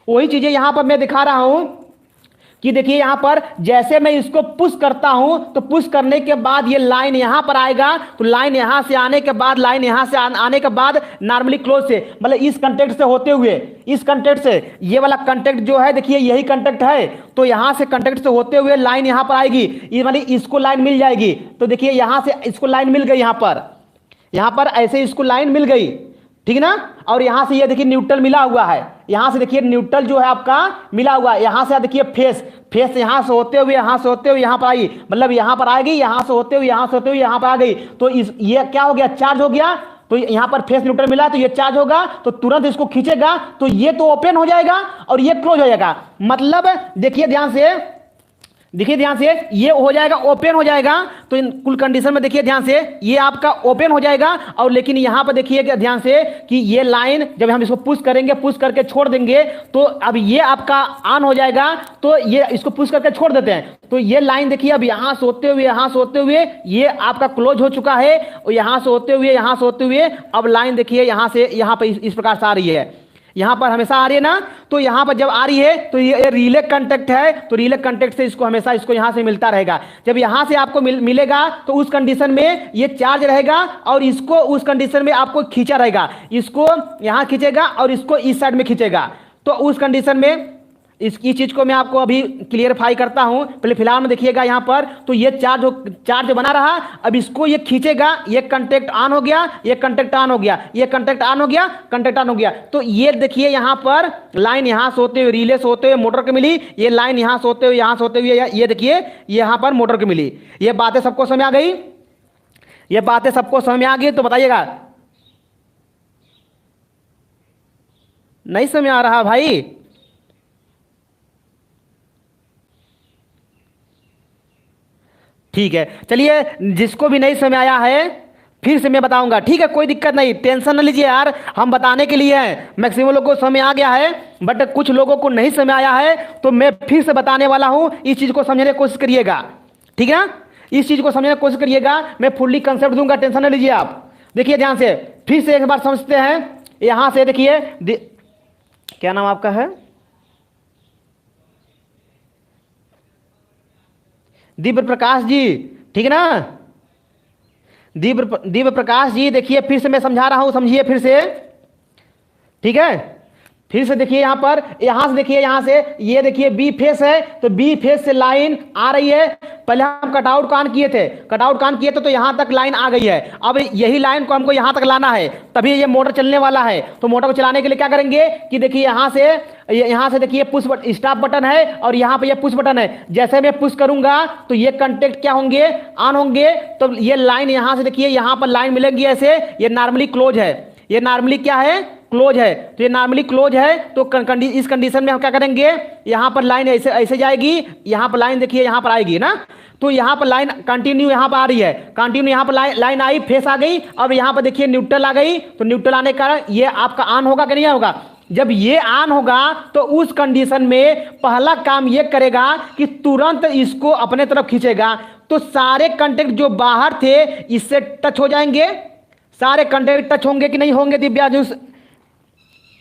वही चीजें यहां पर मैं दिखा रहा हूं कि देखिए यहां पर जैसे मैं इसको पुश करता हूं तो पुश करने के बाद ये लाइन यहां पर आएगा। तो लाइन यहां से आने के बाद, लाइन यहां से आने के बाद नॉर्मली क्लोज से, मतलब इस कंटेक्ट से होते हुए, इस कंटेक्ट से, ये वाला कंटेक्ट जो है देखिए यही कंटेक्ट है। तो यहां से कंटेक्ट से होते हुए लाइन यहां पर आएगी, ये मतलब इसको लाइन मिल जाएगी। तो देखिए यहां से इसको लाइन मिल गई, यहां पर ऐसे इसको लाइन मिल गई। ठीक ना, और यहां से ये देखिए न्यूट्रल मिला हुआ है, यहां से देखिए न्यूट्रल जो है आपका मिला हुआ है। यहां से देखिए फेस यहां से होते हुए यहां पर आई, मतलब यहां पर आएगी, यहां से होते हुए यहां पर आ गई। तो ये क्या हो गया, चार्ज हो गया। तो यहां पर फेस न्यूट्रल मिला तो ये चार्ज होगा, तो तुरंत इसको खींचेगा तो ये तो ओपन हो जाएगा और ये क्लोज हो जाएगा। मतलब देखिए ध्यान से, ये हो जाएगा, ओपन हो जाएगा। तो इन कुल कंडीशन में देखिए ध्यान से, ये आपका ओपन हो जाएगा। और लेकिन यहां पर देखिए ध्यान से कि ये लाइन जब हम इसको पुश करेंगे, पुश करके छोड़ देंगे तो अब ये आपका ऑन हो जाएगा। तो ये इसको पुश करके छोड़ देते हैं तो ये लाइन देखिए अब यहां से होते हुए ये आपका क्लोज हो चुका है। और यहां से होते हुए अब लाइन देखिए यहां से यहां पर इस प्रकार से आ रही है, यहां पर हमेशा आ रही है ना। तो यहां पर जब आ रही है तो ये रिले कांटेक्ट है, तो रिले कांटेक्ट से इसको हमेशा इसको यहां से मिलता रहेगा। जब यहां से आपको मिलेगा तो उस कंडीशन में ये चार्ज रहेगा और इसको उस कंडीशन में आपको खींचा रहेगा, इसको यहां खींचेगा और इसको इस साइड में खींचेगा। तो उस कंडीशन में इस चीज को मैं आपको अभी क्लियरफाई करता हूं। पहले फिलहाल में देखिएगा यहाँ पर, तो ये चार्ज बना रहा। अब इसको ये खींचेगा, ये कंटेक्ट ऑन हो गया, ये कंटेक्ट ऑन हो गया, ये कंटेक्ट ऑन हो गया, कंटेक्ट ऑन हो गया। तो ये देखिए यहाँ पर लाइन यहाँ से होते हुए, रिले से होते हुए मोटर को मिली, ये लाइन यहाँ से होते हुए, यहाँ से होते हुए, ये देखिए यहाँ पर मोटर को मिली। ये बातें सबको समझ आ गई? ये बातें सबको समझ में आ गई तो बताइएगा। नहीं समझ आ रहा भाई? ठीक है, चलिए जिसको भी नहीं समझ आया है फिर से मैं बताऊंगा, ठीक है? कोई दिक्कत नहीं, टेंशन न लीजिए यार, हम बताने के लिए हैं। मैक्सिमम लोगों को समझ आ गया है, बट कुछ लोगों को नहीं समझ आया है, तो मैं फिर से बताने वाला हूं। इस चीज को समझने की कोशिश करिएगा, ठीक है ना? इस चीज को समझने की कोशिश करिएगा, मैं फुल्ली कंसेप्ट दूंगा, टेंशन न लीजिए आप। देखिए ध्यान से, फिर से एक बार समझते हैं। यहां से देखिए, क्या नाम आपका है? दिव्य प्रकाश जी, ठीक है ना? दिव्य प्रकाश जी, देखिए फिर से मैं समझा रहा हूं, समझिए फिर से, ठीक है? फिर से देखिए यहाँ पर, यहाँ से देखिए, यहाँ से ये देखिए बी फेस है, तो बी फेस से लाइन आ रही है। पहले हम कटआउट को ऑन किए थे, कटआउट को ऑन किए थे तो यहाँ तक लाइन आ गई है। अब यही लाइन को हमको यहाँ तक लाना है, तभी ये मोटर चलने वाला है। तो मोटर को चलाने के लिए क्या करेंगे कि देखिए यहाँ से देखिए पुश स्टॉप बटन है, और यहाँ पे ये पुश बटन है। जैसे मैं पुश करूंगा तो ये कंटेक्ट क्या होंगे? ऑन होंगे। तो ये लाइन यहाँ से देखिए, यहाँ पर लाइन मिलेगी ऐसे, ये नॉर्मली क्लोज है, ये नॉर्मली क्या है? क्लोज है। तो ये नॉर्मली क्लोज है, तो इस कंडीशन में हम क्या करेंगे? यहाँ पर लाइन ऐसे ऐसे जाएगी, यहाँ पर लाइन देखिए यहाँ पर आएगी ना, तो यहाँ पर लाइन कंटिन्यू यहाँ पर आ रही है, कंटिन्यू यहाँ पर लाइन आई, फेस आ गई। अब यहाँ पर देखिए न्यूट्रल आ गई, तो न्यूट्रल आने का ये आपका ऑन होगा कि नहीं होगा? जब ये ऑन होगा तो उस कंडीशन में पहला काम ये करेगा कि तुरंत इसको अपने तरफ खींचेगा। तो सारे कंटेक्ट जो बाहर थे इससे टच हो जाएंगे, सारे कंटेक्ट टच होंगे कि नहीं होंगे दिव्या?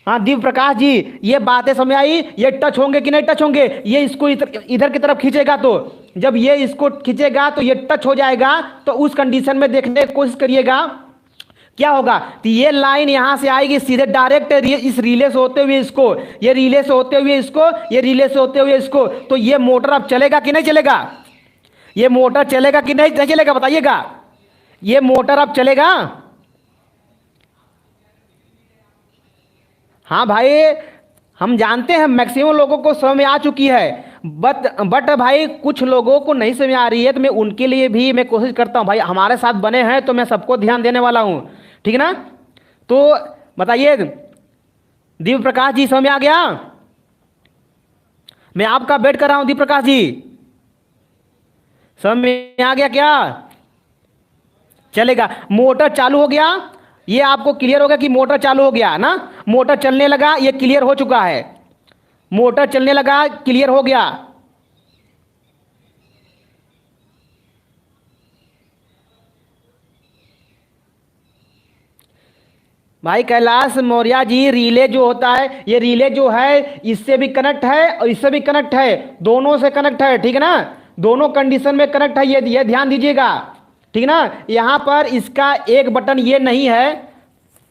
हाँ दिव्य प्रकाश जी, ये बातें समझ आई? ये टच होंगे कि नहीं टच होंगे? ये इसको इधर की तरफ खींचेगा, तो जब ये इसको खींचेगा तो ये टच हो जाएगा। तो उस कंडीशन में देखने की कोशिश करिएगा क्या होगा। तो ये लाइन यहां से आएगी सीधे डायरेक्ट इस रिले से होते हुए इसको, ये रिले से होते हुए इसको, ये रिले से होते हुए इसको। तो ये मोटर अब चलेगा कि नहीं चलेगा? ये मोटर चलेगा कि नहीं चलेगा बताइएगा? ये मोटर अब चलेगा? हाँ भाई, हम जानते हैं मैक्सिमम लोगों को समझ में आ चुकी है, बट भाई कुछ लोगों को नहीं समझ आ रही है, तो मैं उनके लिए भी मैं कोशिश करता हूँ। भाई हमारे साथ बने हैं तो मैं सबको ध्यान देने वाला हूँ, ठीक है ना? तो बताइए दिव्य प्रकाश जी, समझ में आ गया? मैं आपका वेट कर रहा हूँ दिव्य प्रकाश जी, समझ में आ गया क्या? चलेगा। मोटर चालू हो गया, ये आपको क्लियर होगा कि मोटर चालू हो गया ना, मोटर चलने लगा, ये क्लियर हो चुका है, मोटर चलने लगा, क्लियर हो गया। भाई कैलाश मौर्य जी, रिले जो होता है, ये रिले जो है इससे भी कनेक्ट है और इससे भी कनेक्ट है, दोनों से कनेक्ट है, ठीक है ना? दोनों कंडीशन में कनेक्ट है, ये ध्यान दीजिएगा, ठीक है ना? यहां पर इसका एक बटन ये नहीं है,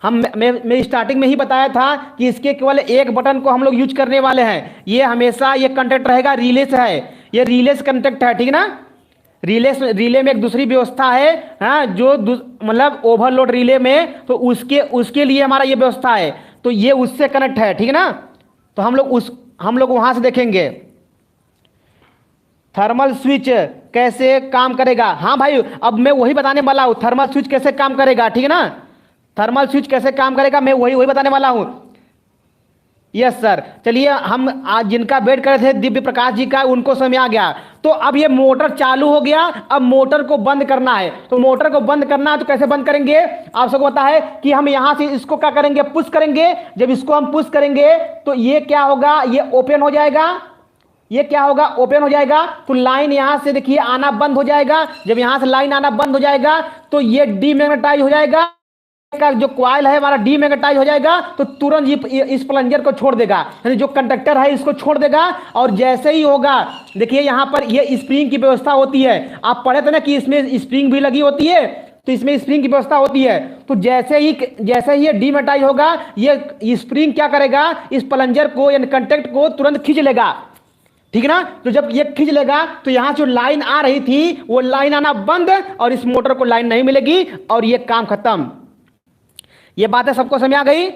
मैं स्टार्टिंग में ही बताया था कि इसके केवल एक बटन को हम लोग यूज करने वाले हैं। ये हमेशा ये कंटेक्ट रहेगा, रिले से है, ये रिले से कंटेक्ट है, ठीक है ना? रिले में एक दूसरी व्यवस्था है, हाँ, जो मतलब ओवरलोड रिले में, तो उसके लिए हमारा ये व्यवस्था है, तो ये उससे कनेक्ट है, ठीक है ना? तो हम लोग वहां से देखेंगे थर्मल स्विच कैसे काम करेगा। हाँ भाई, अब मैं वही बताने वाला हूँ, थर्मल स्विच कैसे काम करेगा, ठीक है ना? थर्मल स्विच कैसे काम करेगा मैं वही बताने वाला हूं। यस सर, चलिए हम आज जिनका वेट कर रहे थे दिव्य प्रकाश जी का, उनको समझ आ गया। तो अब ये मोटर चालू हो गया, अब मोटर को बंद करना है। तो मोटर को बंद करना है तो कैसे बंद करेंगे? आप सबको पता है कि हम यहां से इसको क्या करेंगे? पुश करेंगे। जब इसको हम पुश करेंगे तो ये क्या होगा? ये ओपन हो जाएगा, ये क्या होगा? ओपन हो जाएगा। तो लाइन यहां से देखिए आना बंद हो जाएगा। जब यहां से लाइन आना बंद हो जाएगा तो ये डीमैग्नेटाइज हो जाएगा, का जो कॉइल है हमारा डीमैग्नेटाइज हो जाएगा। तो तुरंत इस प्लंजर को छोड़ देगा, यानी जो कंडक्टर है इसको छोड़ देगा। और जैसे ही होगा, देखिए यहां पर ये स्प्रिंग की व्यवस्था होती है, आप पढ़े थे ना कि इसमें स्प्रिंग भी लगी होती है। तो इसमें स्प्रिंग की व्यवस्था होती है। तो जैसे ही ये डीमेग्नेटाइज होगा, ये स्प्रिंग क्या करेगा, इस प्लंजर को यानी कंटेक्ट को तुरंत खींच लेगा, ठीक है ना। तो जब ये खींच लेगा तो यहां जो लाइन आ रही थी वो लाइन आना बंद, और इस मोटर को लाइन नहीं मिलेगी और ये काम खत्म। ये बातें सबको समझ आ गई?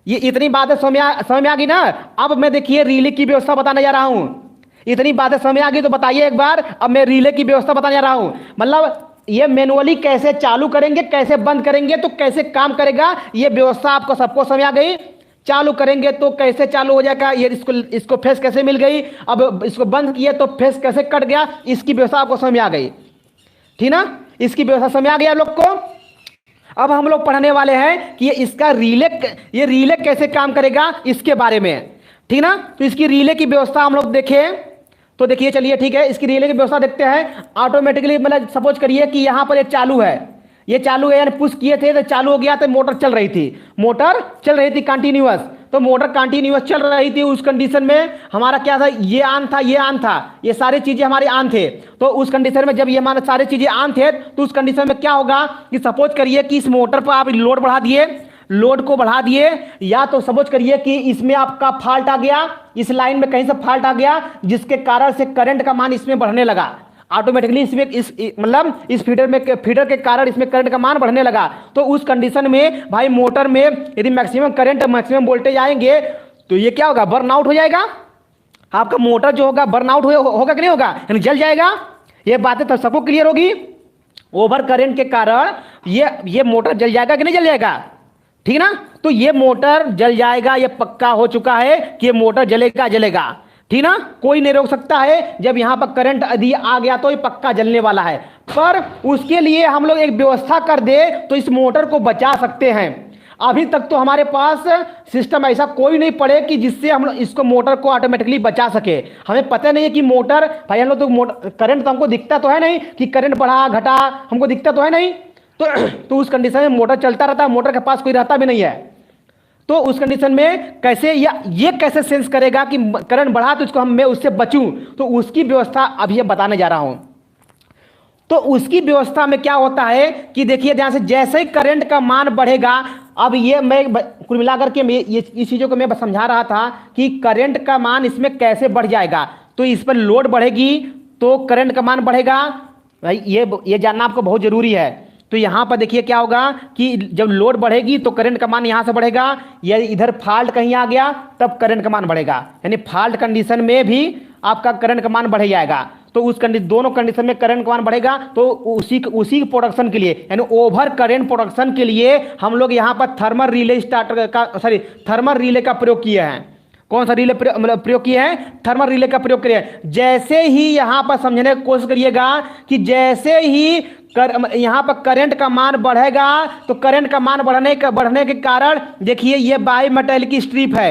ये इतनी बातें समझ में आ गई ना। अब मैं देखिए रिले की व्यवस्था बताने जा रहा हूं। इतनी बातें समझ आ गई तो बताइए एक बार। अब मैं रिले की व्यवस्था बताने जा रहा हूं, मतलब ये मैनुअली कैसे चालू करेंगे, कैसे बंद करेंगे, तो कैसे काम करेगा, ये व्यवस्था आपको सबको समझ आ गई। चालू करेंगे तो कैसे चालू हो जाएगा, ये इसको फेस कैसे मिल गई, अब इसको बंद किए तो फेस कैसे कट गया, इसकी व्यवस्था आपको समझ आ गई, ठीक ना। इसकी व्यवस्था समझ आ गई आप लोग को। अब हम लोग पढ़ने वाले हैं कि ये रिले कैसे काम करेगा इसके बारे में, ठीक ना। तो इसकी रिले की व्यवस्था हम लोग देखें तो देखिए, चलिए ठीक है, इसकी रिले की व्यवस्था देखते हैं। ऑटोमेटिकली मतलब सपोज करिए कि यहां पर ये चालू है, यानी पुश किए थे तो चालू हो गया, तो मोटर चल रही थी कंटिन्यूअस। तो मोटर कंटिन्यूअस चल रही थी, उस कंडीशन में हमारा क्या था, ये ऑन था, ये सारी चीजें हमारे ऑन थे। तो उस कंडीशन में जब ये हमारे सारी चीजें ऑन थे तो उस कंडीशन में क्या होगा कि सपोज करिए कि इस मोटर पर आप लोड को बढ़ा दिए, या तो सपोज करिए कि इसमें आपका फॉल्ट आ गया, इस लाइन में कहीं से फॉल्ट आ गया, जिसके कारण से करंट का मान इसमें बढ़ने लगा ऑटोमेटिकली, इसमें इस फीडर के कारण इसमें करंट का मान बढ़ने लगा। तो उस कंडीशन में भाई मोटर में यदि मैक्सिमम करंट, मैक्सिमम वोल्टेज आएंगे तो ये क्या होगा, बर्न आउट हो जाएगा। आपका मोटर जो होगा बर्न आउट होगा कि नहीं होगा, यानी जल जाएगा। ये बातें तो सबको क्लियर होगी। ओवर करंट के कारण ये मोटर जल जाएगा कि नहीं जल जाएगा, ठीक ना। तो ये मोटर जल जाएगा, ये पक्का हो चुका है कि ये मोटर जलेगा, ठीक ना। कोई नहीं रोक सकता है, जब यहां पर करंट यदि आ गया तो ये पक्का जलने वाला है। पर उसके लिए हम लोग एक व्यवस्था कर दे तो इस मोटर को बचा सकते हैं। अभी तक तो हमारे पास सिस्टम ऐसा कोई नहीं पड़े कि जिससे हम इसको मोटर को ऑटोमेटिकली बचा सके। हमें पता नहीं है कि मोटर, भाई हम लोग तो मोटर करंट तो हमको दिखता तो है नहीं कि करंट बढ़ा घटा, हमको दिखता तो है नहीं। तो उस कंडीशन में मोटर चलता रहता है, मोटर के पास कोई रहता भी नहीं है। तो उस कंडीशन में कैसे ये कैसे सेंस करेगा कि करंट बढ़ा तो इसको मैं उससे बचूं, तो उसकी व्यवस्था अभी बताने जा रहा हूं। तो उसकी व्यवस्था में क्या होता है कि देखिए ध्यान से, जैसे ही करंट का मान बढ़ेगा, अब ये मैं कुल मिलाकर के इस चीजों को मैं समझा रहा था कि करंट का मान इसमें कैसे बढ़ जाएगा। तो इस पर लोड बढ़ेगी तो करंट का मान बढ़ेगा, भाई ये जानना आपको बहुत जरूरी है। तो यहां पर देखिए क्या होगा कि जब लोड बढ़ेगी तो करंट का मान यहां से बढ़ेगा, या इधर फॉल्ट कहीं आ गया तब करंट का मान बढ़ेगा, यानी फॉल्ट कंडीशन में भी आपका करंट का मान बढ़ जाएगा। तो दोनों कंडीशन में करंट का मान बढ़ेगा। तो उसी प्रोडक्शन के लिए, यानी ओवर करंट प्रोडक्शन के लिए हम लोग यहां पर थर्मल रिले का प्रयोग किए हैं। कौन सा रिले प्रयोग किए हैं, थर्मल रिले का प्रयोग किए हैं। जैसे ही यहां पर समझने की कोशिश करिएगा कि जैसे ही यहां पर करंट का मान बढ़ेगा तो करंट का मान बढ़ने के कारण देखिए ये बाई मेटालिक स्ट्रिप है,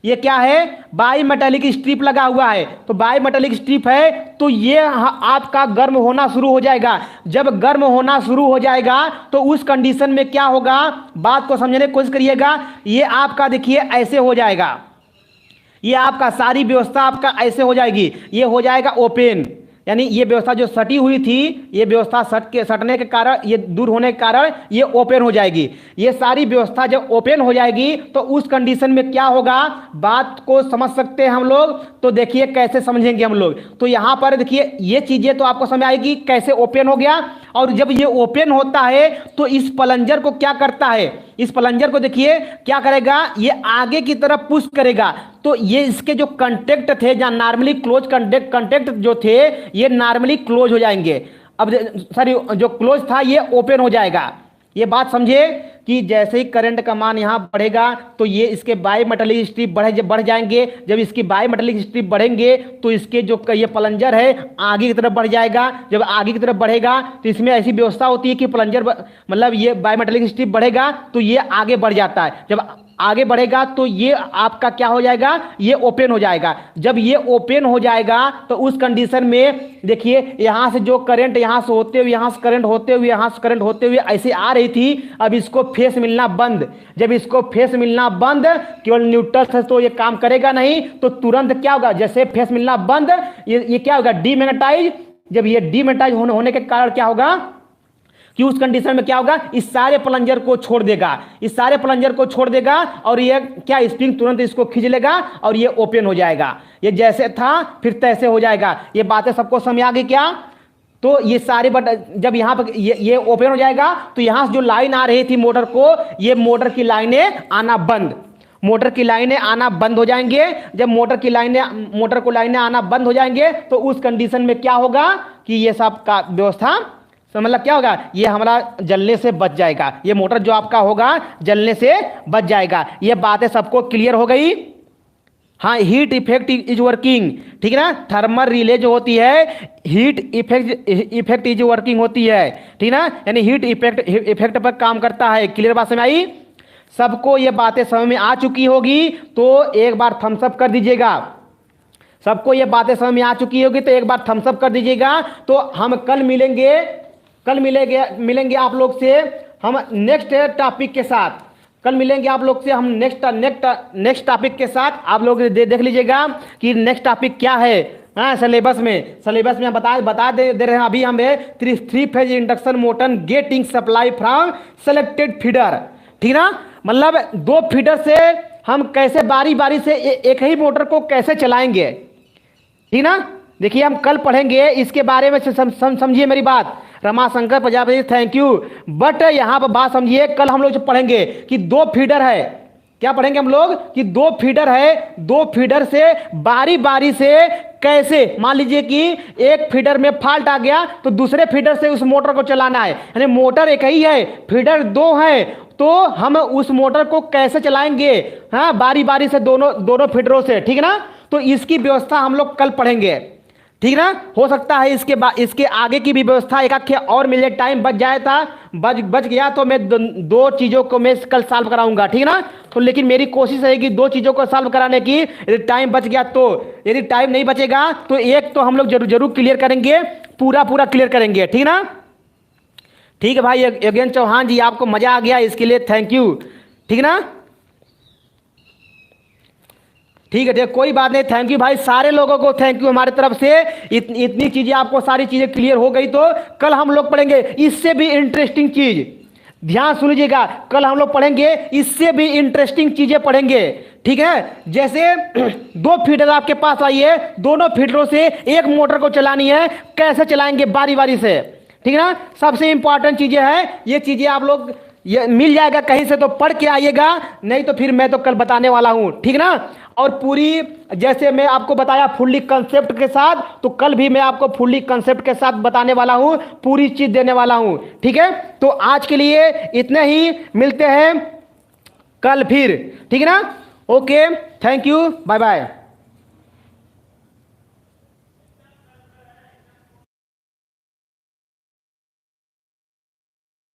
ये क्या है, बाई मेटालिक स्ट्रिप लगा हुआ है। तो बाई मेटालिक स्ट्रिप है तो ये आपका गर्म होना शुरू हो जाएगा। जब गर्म होना शुरू हो जाएगा तो उस कंडीशन में क्या होगा, बात को समझने की कोशिश करिएगा। ये आपका देखिए ऐसे हो जाएगा, ये आपका सारी व्यवस्था आपका ऐसे हो जाएगी, ये हो जाएगा ओपन, यानी ये व्यवस्था जो सटी हुई थी, ये व्यवस्था सटने के कारण, ये दूर होने के कारण ये ओपन हो जाएगी। ये सारी व्यवस्था जब ओपन हो जाएगी तो उस कंडीशन में क्या होगा, बात को समझ सकते हैं हम लोग। तो देखिए कैसे समझेंगे हम लोग। तो यहां पर देखिए ये चीजें तो आपको समझ आएगी कैसे ओपन हो गया। और जब ये ओपन होता है तो इस प्लंजर को क्या करता है, इस प्लंजर को देखिए क्या करेगा, ये आगे की तरफ पुश करेगा। तो ये इसके जो कंटेक्ट थे, जहां नॉर्मली क्लोज कंटेक्ट जो थे, ये नॉर्मली क्लोज हो जाएंगे। अब सॉरी, जो क्लोज था ये ओपन हो जाएगा। ये बात समझे कि जैसे ही करंट का मान यहाँ बढ़ेगा तो ये इसके बाई मेटालिक स्ट्रिप बढ़ जाएंगे। जब इसकी बाई मेटालिक स्ट्रिप बढ़ेंगे तो इसके जो ये प्लंजर है आगे की तरफ बढ़ जाएगा। जब आगे की तरफ बढ़ेगा तो इसमें ऐसी व्यवस्था होती है कि प्लंजर मतलब ये बाई मेटालिक स्ट्रिप बढ़ेगा तो ये आगे बढ़ जाता है। जब आगे बढ़ेगा तो ये आपका क्या हो जाएगा, ये ओपन हो जाएगा। जब ये ओपन हो जाएगा तो उस कंडीशन में देखिए यहां से जो करंट यहां से होते हुए, यहां से करंट होते हुए, यहां से करंट होते हुए ऐसे आ रही थी, अब इसको फेस मिलना बंद। जब इसको फेस मिलना बंद, केवल न्यूट्रल से तो ये काम करेगा नहीं, तो तुरंत क्या होगा, जैसे फेस मिलना बंद, ये क्या होगा, डीमैग्नेटाइज। जब ये डीमैग्नेटाइज होने के कारण क्या होगा, कि उस कंडीशन में क्या होगा, इस सारे प्लंजर को छोड़ देगा, इस सारे प्लंजर को छोड़ देगा और ये क्या स्प्रिंग तुरंत इसको खींच लेगा और ये ओपन हो जाएगा, ये जैसे था फिर तैसे हो जाएगा। ये बातें सबको समझ आ गई क्या? तो ये सारे बटन जब यहाँ पर ये ओपन हो जाएगा तो यहाँ से जो लाइन आ रही थी मोटर को, ये मोटर की लाइनें आना बंद, मोटर की लाइनें आना बंद हो जाएंगे। जब मोटर को लाइनें आना बंद हो जाएंगे तो उस कंडीशन में क्या होगा कि ये सब का व्यवस्था मतलब क्या होगा, ये हमारा जलने से बच जाएगा, ये मोटर जो आपका होगा जलने से बच जाएगा। ये बातें सबको क्लियर हो गई? हाँ, हीट इफेक्ट इज वर्किंग, ठीक है ना। थर्मल रिले जो होती है हीट इफेक्ट इज वर्किंग होती है, ठीक है ना, यानी हीट इफेक्ट पर काम करता है। क्लियर बात समझ आई? सबको ये बातें समझ में आ चुकी होगी तो एक बार थम्स अप कर दीजिएगा। सबको ये बातें समझ में आ चुकी होगी तो एक बार थम्स अप कर दीजिएगा। तो हम कल मिलेंगे आप लोग से हम नेक्स्ट टॉपिक के साथ, कल मिलेंगे आप लोग से हम नेक्स्ट टॉपिक के साथ। आप लोग देख लीजिएगा कि नेक्स्ट टॉपिक क्या है। हाँ, सिलेबस में हम बता दे रहे हैं अभी हमें 3 phase induction motor getting supply from selected feeder, ठीक ना। मतलब 2 फीडर से हम कैसे बारी बारी से एक ही मोटर को कैसे चलाएंगे, ठीक ना। देखिए हम कल पढ़ेंगे इसके बारे में, समझिए मेरी बात। Ramashankar Prajapati, thank you. But यहाँ पर बात समझिए, कल हम लोग पढ़ेंगे कि 2 फीडर है, क्या पढ़ेंगे हम लोग कि 2 फीडर है, 2 फीडर से बारी बारी से कैसे, मान लीजिए कि एक फीडर में फॉल्ट आ गया तो दूसरे फीडर से उस मोटर को चलाना है, यानी मोटर एक ही है, फीडर 2 है, तो हम उस मोटर को कैसे चलाएंगे, हाँ, बारी बारी से दोनों फीडरों से, ठीक है ना। तो इसकी व्यवस्था हम लोग कल पढ़ेंगे, ठीक ना। हो सकता है इसके आगे की भी व्यवस्था एक आखे और मिले, टाइम बच गया तो मैं 2 चीज़ों को मैं कल सॉल्व कराऊंगा, ठीक ना। तो लेकिन मेरी कोशिश रहेगी 2 चीज़ों को सॉल्व कराने की, यदि टाइम बच गया तो। यदि टाइम नहीं बचेगा तो एक तो हम लोग जरूर क्लियर करेंगे, पूरा क्लियर करेंगे, ठीक ना। ठीक है भाई योगेंद्र चौहान जी, आपको मजा आ गया, इसके लिए थैंक यू, ठीक ना। ठीक है, कोई बात नहीं, थैंक यू भाई, सारे लोगों को थैंक यू हमारी तरफ से। इतनी चीजें आपको सारी चीजें क्लियर हो गई तो कल हम लोग पढ़ेंगे इससे भी इंटरेस्टिंग चीज, ध्यान सुन लीजिएगा। कल हम लोग पढ़ेंगे इससे भी इंटरेस्टिंग चीजें पढ़ेंगे, ठीक है। जैसे 2 फीडर आपके पास आई है, दोनों फीडरों से एक मोटर को चलानी है, कैसे चलाएंगे बारी बारी से, ठीक है ना। सबसे इंपॉर्टेंट चीजें हैं ये चीजें, आप लोग ये मिल जाएगा कहीं से तो पढ़ के आइएगा, नहीं तो फिर मैं तो कल बताने वाला हूं, ठीक ना। और पूरी जैसे मैं आपको बताया फुल्ली कंसेप्ट के साथ, तो कल भी मैं आपको फुल्ली कंसेप्ट के साथ बताने वाला हूं, पूरी चीज देने वाला हूं, ठीक है। तो आज के लिए इतने ही, मिलते हैं कल फिर, ठीक है ना। Okay, thank you, bye bye.